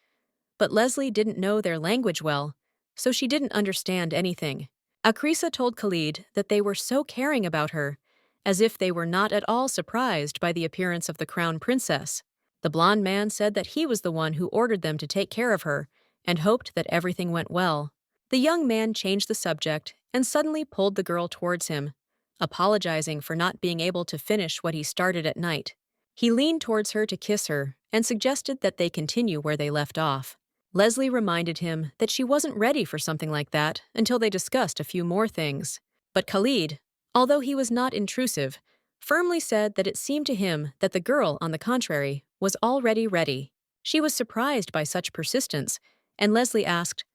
But Lesley didn't know their language well, so she didn't understand anything. Akrisa told Khalid that they were so caring about her, as if they were not at all surprised by the appearance of the crown princess. The blonde man said that he was the one who ordered them to take care of her, and hoped that everything went well. The young man changed the subject and suddenly pulled the girl towards him, apologizing for not being able to finish what he started at night. He leaned towards her to kiss her and suggested that they continue where they left off. Lesley reminded him that she wasn't ready for something like that until they discussed a few more things. But Khalid, although he was not intrusive, firmly said that it seemed to him that the girl, on the contrary, was already ready. She was surprised by such persistence, and Lesley asked,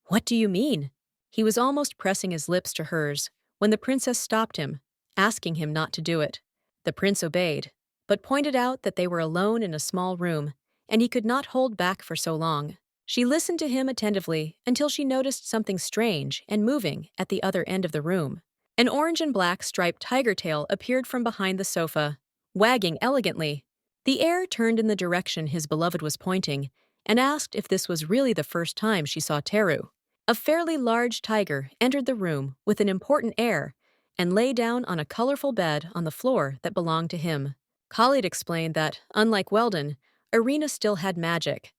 "What do you mean?" He was almost pressing his lips to hers when the princess stopped him, asking him not to do it. The prince obeyed, but pointed out that they were alone in a small room, and he could not hold back for so long. She listened to him attentively until she noticed something strange and moving at the other end of the room. An orange and black striped tiger tail appeared from behind the sofa, wagging elegantly. The heir turned in the direction his beloved was pointing and asked if this was really the first time she saw Teru. A fairly large tiger entered the room with an important air and lay down on a colorful bed on the floor that belonged to him. Khalid explained that, unlike Weldon, Irina still had magic.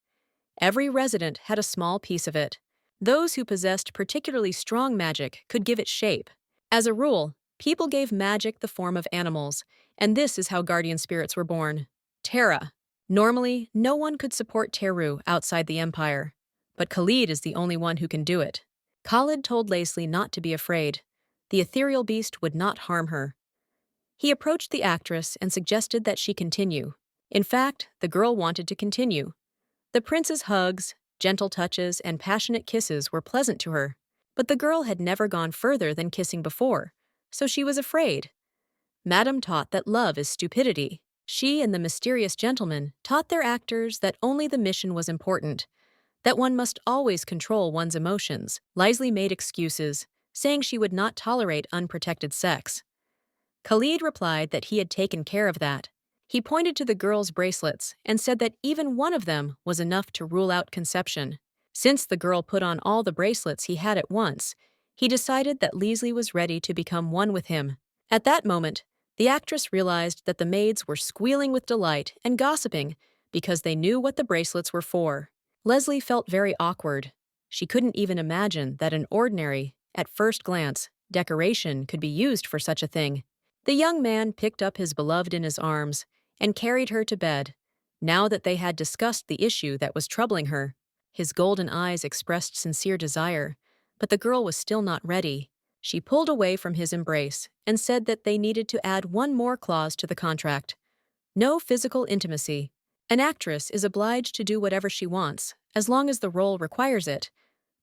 Every resident had a small piece of it. Those who possessed particularly strong magic could give it shape. As a rule, people gave magic the form of animals, and this is how guardian spirits were born. Terra. Normally, no one could support Teru outside the Empire, but Khalid is the only one who can do it. Khalid told Lesley not to be afraid. The ethereal beast would not harm her. He approached the actress and suggested that she continue. In fact, the girl wanted to continue. The prince's hugs, gentle touches, and passionate kisses were pleasant to her, but the girl had never gone further than kissing before, so she was afraid. Madame taught that love is stupidity. She and the mysterious gentleman taught their actors that only the mission was important, that one must always control one's emotions. Lesley made excuses, saying she would not tolerate unprotected sex. Khalid replied that he had taken care of that. He pointed to the girl's bracelets and said that even one of them was enough to rule out conception. Since the girl put on all the bracelets he had at once, he decided that Lesley was ready to become one with him. At that moment, the actress realized that the maids were squealing with delight and gossiping because they knew what the bracelets were for. Lesley felt very awkward. She couldn't even imagine that an ordinary, at first glance, decoration could be used for such a thing. The young man picked up his beloved in his arms and carried her to bed. Now that they had discussed the issue that was troubling her, his golden eyes expressed sincere desire, but the girl was still not ready. She pulled away from his embrace and said that they needed to add one more clause to the contract. No physical intimacy. An actress is obliged to do whatever she wants, as long as the role requires it,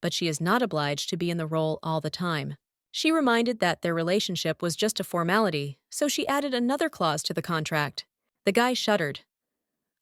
but she is not obliged to be in the role all the time. She reminded that their relationship was just a formality, so she added another clause to the contract. The guy shuddered.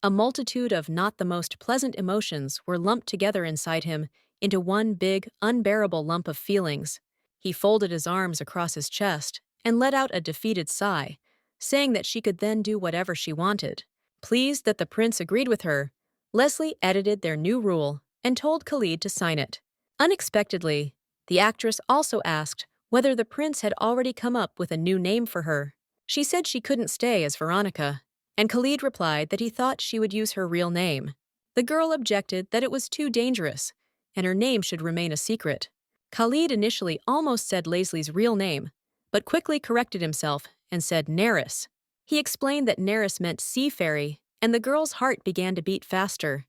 A multitude of not the most pleasant emotions were lumped together inside him into one big, unbearable lump of feelings. He folded his arms across his chest and let out a defeated sigh, saying that she could then do whatever she wanted. Pleased that the prince agreed with her, Lesley edited their new rule and told Khalid to sign it. Unexpectedly, the actress also asked whether the prince had already come up with a new name for her. She said she couldn't stay as Veronica, and Khalid replied that he thought she would use her real name. The girl objected that it was too dangerous, and her name should remain a secret. Khalid initially almost said Lesley's real name, but quickly corrected himself and said Neris. He explained that Neris meant sea fairy, and the girl's heart began to beat faster.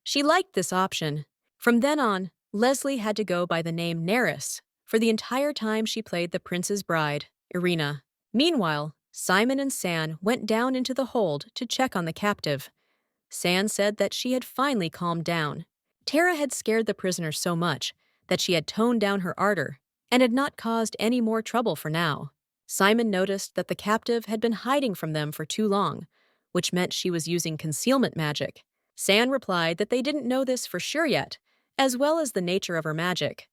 She liked this option. From then on, Lesley had to go by the name Neris for the entire time she played the prince's bride, Irina. Meanwhile, Simon and San went down into the hold to check on the captive. San said that she had finally calmed down. Tara had scared the prisoner so much that she had toned down her ardor and had not caused any more trouble for now. Simon noticed that the captive had been hiding from them for too long, which meant she was using concealment magic. San replied that they didn't know this for sure yet, as well as the nature of her magic.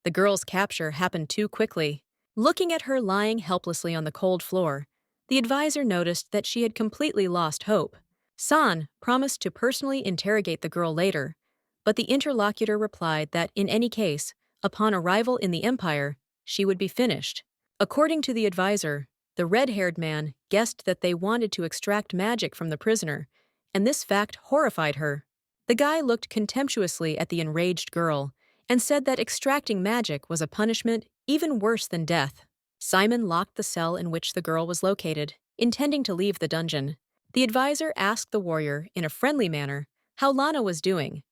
The girl's capture happened too quickly. Looking at her lying helplessly on the cold floor, the advisor noticed that she had completely lost hope. San promised to personally interrogate the girl later, but the interlocutor replied that in any case, upon arrival in the Empire, she would be finished. According to the advisor, the red-haired man guessed that they wanted to extract magic from the prisoner, and this fact horrified her. The guy looked contemptuously at the enraged girl and said that extracting magic was a punishment even worse than death. Simon locked the cell in which the girl was located, intending to leave the dungeon. The advisor asked the warrior, in a friendly manner, how Lana was doing.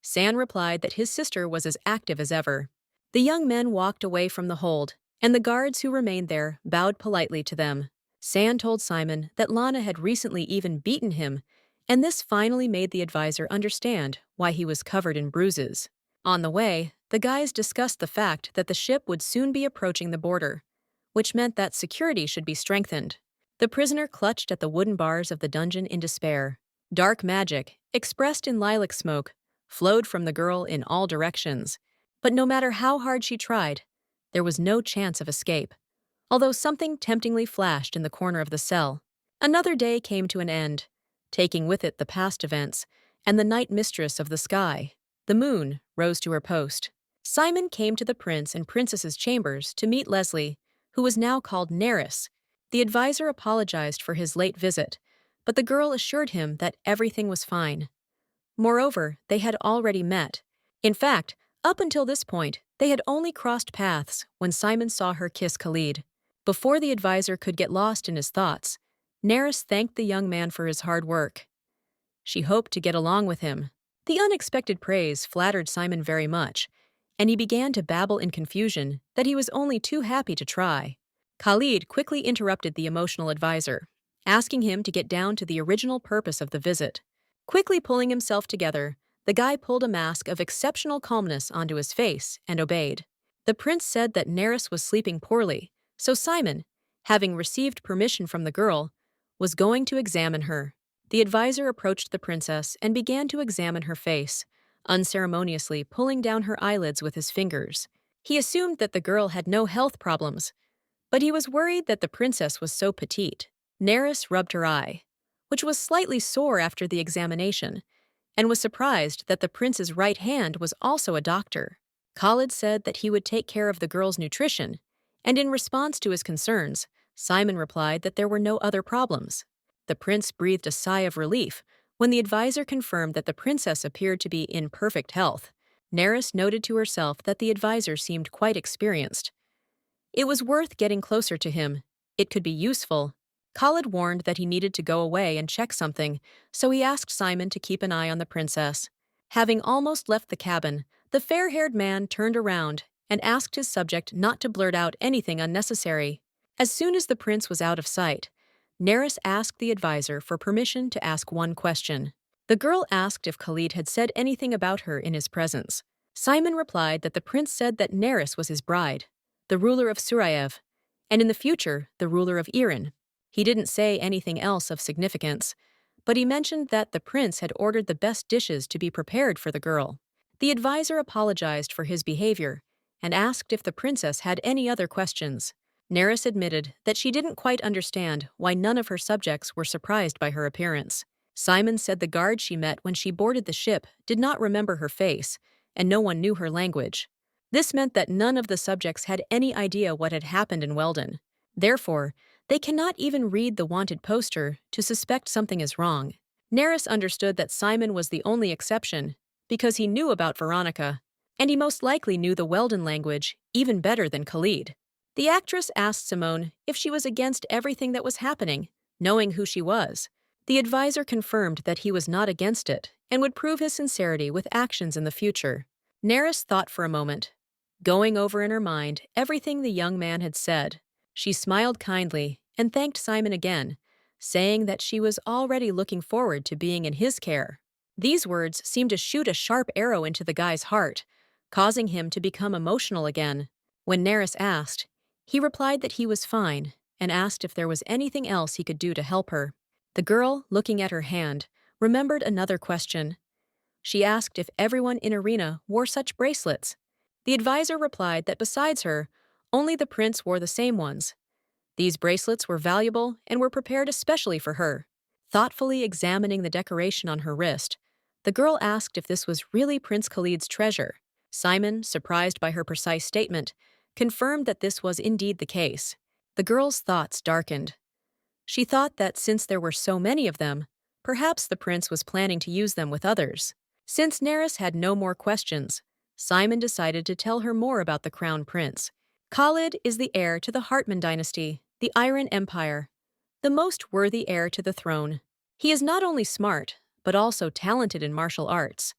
San replied that his sister was as active as ever. The young men walked away from the hold, and the guards who remained there bowed politely to them. San told Simon that Lana had recently even beaten him and this finally made the advisor understand why he was covered in bruises. On the way, the guys discussed the fact that the ship would soon be approaching the border, which meant that security should be strengthened. The prisoner clutched at the wooden bars of the dungeon in despair. Dark magic, expressed in lilac smoke, flowed from the girl in all directions. But no matter how hard she tried, there was no chance of escape, although something temptingly flashed in the corner of the cell. Another day came to an end, taking with it the past events and the night mistress of the sky. The moon rose to her post. Simon came to the prince and princess's chambers to meet Lesley, who was now called Neris. The advisor apologized for his late visit, but the girl assured him that everything was fine. Moreover, they had already met. In fact, up until this point, they had only crossed paths when Simon saw her kiss Khalid. Before the advisor could get lost in his thoughts, Neris thanked the young man for his hard work. She hoped to get along with him. The unexpected praise flattered Simon very much, and he began to babble in confusion that he was only too happy to try. Khalid quickly interrupted the emotional advisor, asking him to get down to the original purpose of the visit. Quickly pulling himself together, the guy pulled a mask of exceptional calmness onto his face and obeyed. The prince said that Neris was sleeping poorly, so Simon, having received permission from the girl, was going to examine her. The advisor approached the princess and began to examine her face, unceremoniously pulling down her eyelids with his fingers. He assumed that the girl had no health problems, but he was worried that the princess was so petite. Neris rubbed her eye, which was slightly sore after the examination, and was surprised that the prince's right hand was also a doctor. Khalid said that he would take care of the girl's nutrition, and in response to his concerns, Simon replied that there were no other problems. The prince breathed a sigh of relief when the advisor confirmed that the princess appeared to be in perfect health. Neris noted to herself that the advisor seemed quite experienced. It was worth getting closer to him. It could be useful. Khalid warned that he needed to go away and check something, so he asked Simon to keep an eye on the princess. Having almost left the cabin, the fair-haired man turned around and asked his subject not to blurt out anything unnecessary. As soon as the prince was out of sight, Neris asked the advisor for permission to ask one question. The girl asked if Khalid had said anything about her in his presence. Simon replied that the prince said that Neris was his bride, the ruler of Surayev, and in the future, the ruler of Iran. He didn't say anything else of significance, but he mentioned that the prince had ordered the best dishes to be prepared for the girl. The advisor apologized for his behavior and asked if the princess had any other questions. Neris admitted that she didn't quite understand why none of her subjects were surprised by her appearance. Simon said the guard she met when she boarded the ship did not remember her face, and no one knew her language. This meant that none of the subjects had any idea what had happened in Weldon. Therefore, they cannot even read the wanted poster to suspect something is wrong. Neris understood that Simon was the only exception because he knew about Veronica, and he most likely knew the Weldon language even better than Khalid. The actress asked Simone if she was against everything that was happening, knowing who she was. The advisor confirmed that he was not against it and would prove his sincerity with actions in the future. Neris thought for a moment, going over in her mind everything the young man had said. She smiled kindly and thanked Simon again, saying that she was already looking forward to being in his care. These words seemed to shoot a sharp arrow into the guy's heart, causing him to become emotional again. When Neris asked, he replied that he was fine and asked if there was anything else he could do to help her. The girl, looking at her hand, remembered another question. She asked if everyone in Arena wore such bracelets. The advisor replied that besides her, only the prince wore the same ones. These bracelets were valuable and were prepared especially for her. Thoughtfully examining the decoration on her wrist, the girl asked if this was really Prince Khalid's treasure. Simon, surprised by her precise statement, confirmed that this was indeed the case. The girl's thoughts darkened. She thought that since there were so many of them, perhaps the prince was planning to use them with others. Since Neris had no more questions, Simon decided to tell her more about the crown prince. Khalid is the heir to the Hartman dynasty, the Iron Empire, the most worthy heir to the throne. He is not only smart, but also talented in martial arts.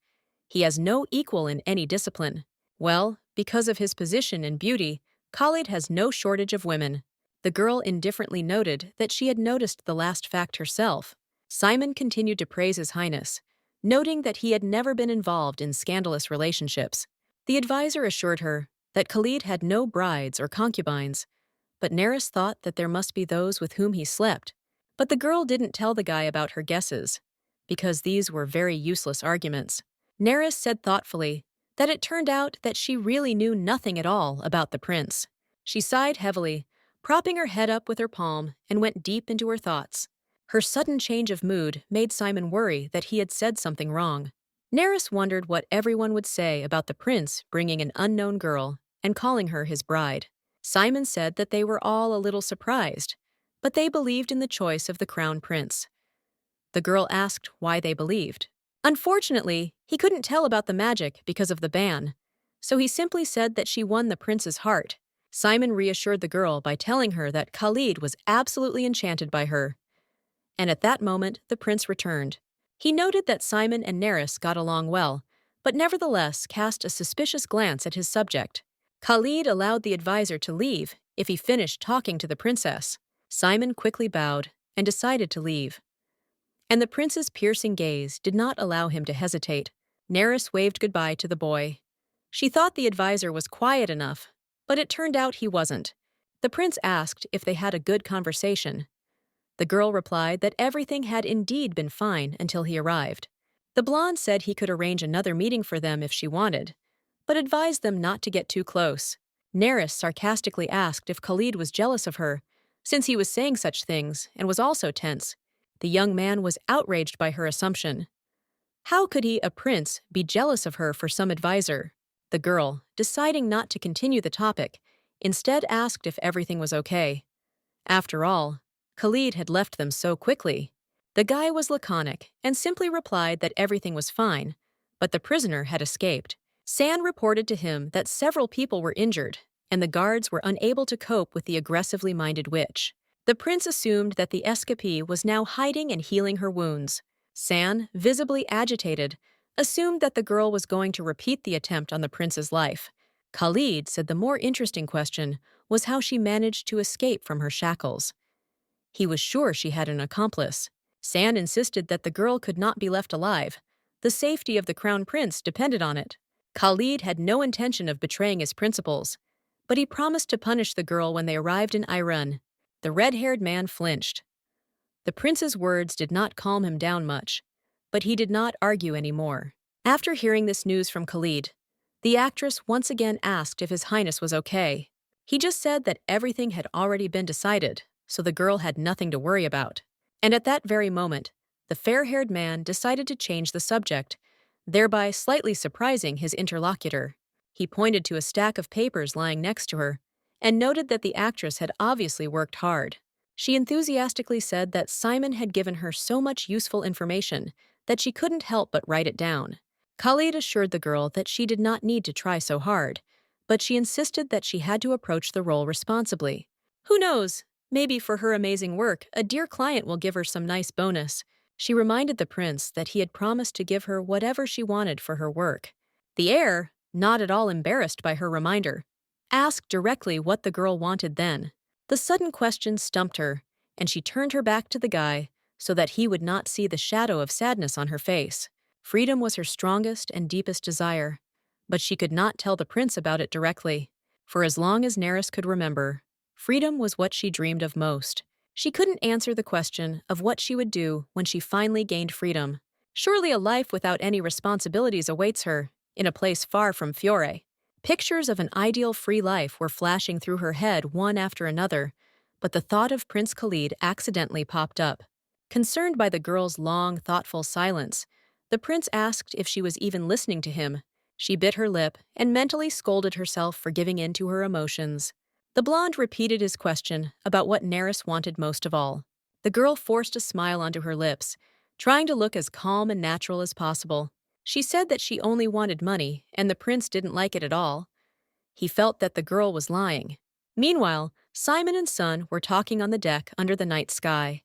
He has no equal in any discipline. Well, because of his position and beauty, Khalid has no shortage of women. The girl indifferently noted that she had noticed the last fact herself. Simon continued to praise His Highness, noting that he had never been involved in scandalous relationships. The advisor assured her that Khalid had no brides or concubines, but Nerys thought that there must be those with whom he slept. But the girl didn't tell the guy about her guesses, because these were very useless arguments. Nerys said thoughtfully that it turned out that she really knew nothing at all about the prince. She sighed heavily, propping her head up with her palm, and went deep into her thoughts. Her sudden change of mood made Simon worry that he had said something wrong. Nerys wondered what everyone would say about the prince bringing an unknown girl and calling her his bride. Simon said that they were all a little surprised, but they believed in the choice of the crown prince. The girl asked why they believed. Unfortunately, he couldn't tell about the magic because of the ban, so he simply said that she won the prince's heart. Simon reassured the girl by telling her that Khalid was absolutely enchanted by her. And at that moment, the prince returned. He noted that Simon and Nerys got along well, but nevertheless cast a suspicious glance at his subject. Khalid allowed the advisor to leave if he finished talking to the princess. Simon quickly bowed and decided to leave. And the prince's piercing gaze did not allow him to hesitate. Nerys waved goodbye to the boy. She thought the advisor was quiet enough, but it turned out he wasn't. The prince asked if they had a good conversation. The girl replied that everything had indeed been fine until he arrived. The blonde said he could arrange another meeting for them if she wanted, but advised them not to get too close. Nerys sarcastically asked if Khalid was jealous of her, since he was saying such things and was also tense. The young man was outraged by her assumption. How could he, a prince, be jealous of her for some advisor? The girl, deciding not to continue the topic, instead asked if everything was okay. After all, Khalid had left them so quickly. The guy was laconic and simply replied that everything was fine, but the prisoner had escaped. San reported to him that several people were injured, and the guards were unable to cope with the aggressively minded witch. The prince assumed that the escapee was now hiding and healing her wounds. San, visibly agitated, assumed that the girl was going to repeat the attempt on the prince's life. Khalid said the more interesting question was how she managed to escape from her shackles. He was sure she had an accomplice. San insisted that the girl could not be left alive. The safety of the crown prince depended on it. Khalid had no intention of betraying his principles, but he promised to punish the girl when they arrived in Irun. The red-haired man flinched. The prince's words did not calm him down much, but he did not argue anymore. After hearing this news from Khalid, the actress once again asked if His Highness was okay. He just said that everything had already been decided, so the girl had nothing to worry about. And at that very moment, the fair-haired man decided to change the subject, thereby slightly surprising his interlocutor. He pointed to a stack of papers lying next to her and noted that the actress had obviously worked hard. She enthusiastically said that Simon had given her so much useful information that she couldn't help but write it down. Khalid assured the girl that she did not need to try so hard, but she insisted that she had to approach the role responsibly. Who knows? Maybe for her amazing work, a dear client will give her some nice bonus. She reminded the prince that he had promised to give her whatever she wanted for her work. The heir, not at all embarrassed by her reminder, asked directly what the girl wanted then. The sudden question stumped her, and she turned her back to the guy so that he would not see the shadow of sadness on her face. Freedom was her strongest and deepest desire, but she could not tell the prince about it directly. For as long as Nerys could remember, freedom was what she dreamed of most. She couldn't answer the question of what she would do when she finally gained freedom. Surely a life without any responsibilities awaits her, in a place far from Fiore. Pictures of an ideal free life were flashing through her head one after another, but the thought of Prince Khalid accidentally popped up. Concerned by the girl's long, thoughtful silence, the prince asked if she was even listening to him. She bit her lip and mentally scolded herself for giving in to her emotions. The blonde repeated his question about what Nerys wanted most of all. The girl forced a smile onto her lips, trying to look as calm and natural as possible. She said that she only wanted money, and the prince didn't like it at all. He felt that the girl was lying. Meanwhile, Simon and Son were talking on the deck under the night sky.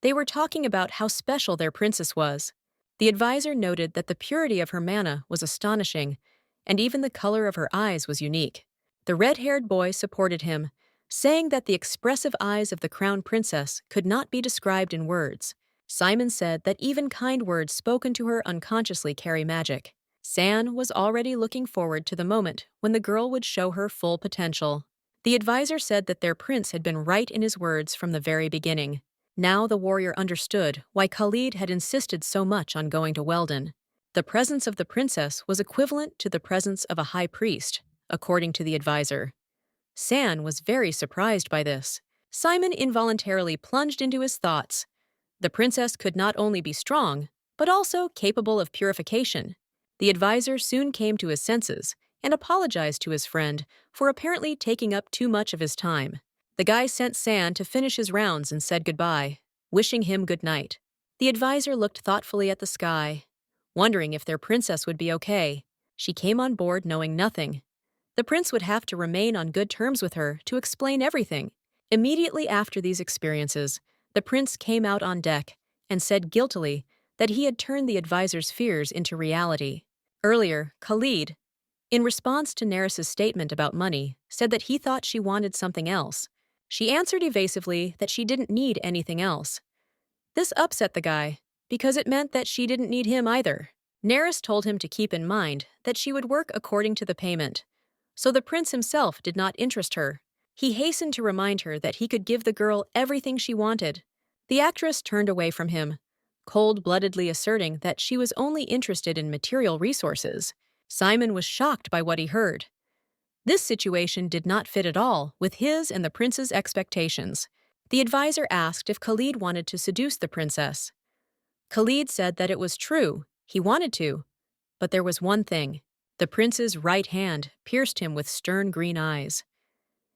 They were talking about how special their princess was. The advisor noted that the purity of her mana was astonishing, and even the color of her eyes was unique. The red-haired boy supported him, saying that the expressive eyes of the crown princess could not be described in words. Simon said that even kind words spoken to her unconsciously carry magic. San was already looking forward to the moment when the girl would show her full potential. The advisor said that their prince had been right in his words from the very beginning. Now the warrior understood why Khalid had insisted so much on going to Weldon. The presence of the princess was equivalent to the presence of a high priest, according to the advisor. San was very surprised by this. Simon involuntarily plunged into his thoughts. The princess could not only be strong, but also capable of purification. The advisor soon came to his senses and apologized to his friend for apparently taking up too much of his time. The guy sent San to finish his rounds and said goodbye, wishing him good night. The advisor looked thoughtfully at the sky, wondering if their princess would be okay. She came on board knowing nothing. The prince would have to remain on good terms with her to explain everything. Immediately after these experiences, the prince came out on deck and said guiltily that he had turned the advisor's fears into reality. Earlier, Khalid, in response to Neris's statement about money, said that he thought she wanted something else. She answered evasively that she didn't need anything else. This upset the guy, because it meant that she didn't need him either. Neris told him to keep in mind that she would work according to the payment, so the prince himself did not interest her. He hastened to remind her that he could give the girl everything she wanted. The actress turned away from him, cold-bloodedly asserting that she was only interested in material resources. Simon was shocked by what he heard. This situation did not fit at all with his and the prince's expectations. The advisor asked if Khalid wanted to seduce the princess. Khalid said that it was true, he wanted to, but there was one thing. The prince's right hand pierced him with stern green eyes.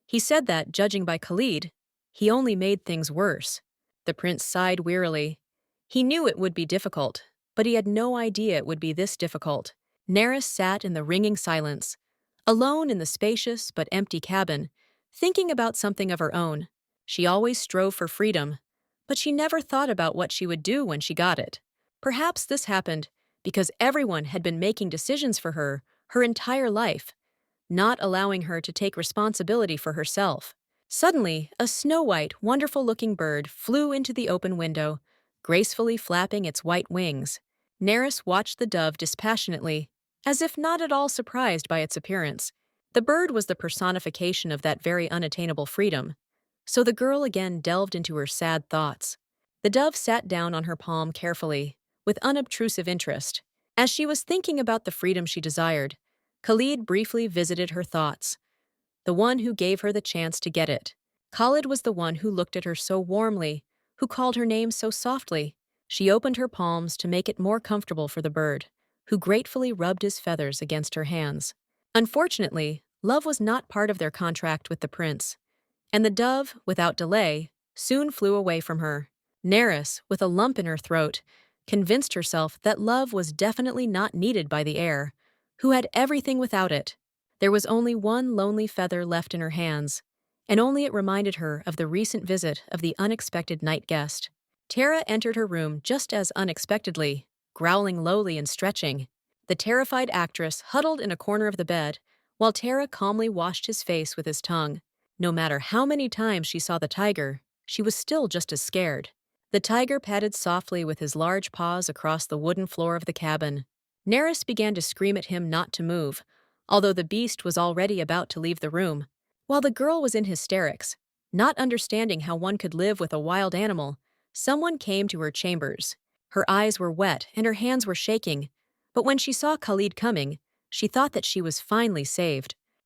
He said that, judging by Khalid, he only made things worse. The prince sighed wearily. He knew it would be difficult, but he had no idea it would be this difficult. Neris sat in the ringing silence, alone in the spacious but empty cabin, thinking about something of her own. She always strove for freedom, but she never thought about what she would do when she got it. Perhaps this happened because everyone had been making decisions for her entire life, not allowing her to take responsibility for herself. Suddenly, a snow-white, wonderful-looking bird flew into the open window, gracefully flapping its white wings. Neris watched the dove dispassionately, as if not at all surprised by its appearance. The bird was the personification of that very unattainable freedom, so the girl again delved into her sad thoughts. The dove sat down on her palm carefully, with unobtrusive interest. As she was thinking about the freedom she desired, Khalid briefly visited her thoughts. The one who gave her the chance to get it. Khalid was the one who looked at her so warmly, who called her name so softly. She opened her palms to make it more comfortable for the bird, who gratefully rubbed his feathers against her hands. Unfortunately, love was not part of their contract with the prince, and the dove, without delay, soon flew away from her. Neris, with a lump in her throat, convinced herself that love was definitely not needed by the heir, who had everything without it. There was only one lonely feather left in her hands, and only it reminded her of the recent visit of the unexpected night guest. Tara entered her room just as unexpectedly, growling lowly and stretching. The terrified actress huddled in a corner of the bed, while Tara calmly washed his face with his tongue. No matter how many times she saw the tiger, she was still just as scared. The tiger padded softly with his large paws across the wooden floor of the cabin. Neris began to scream at him not to move, although the beast was already about to leave the room. While the girl was in hysterics, not understanding how one could live with a wild animal, someone came to her chambers. Her eyes were wet and her hands were shaking, but when she saw Khalid coming, she thought that she was finally saved.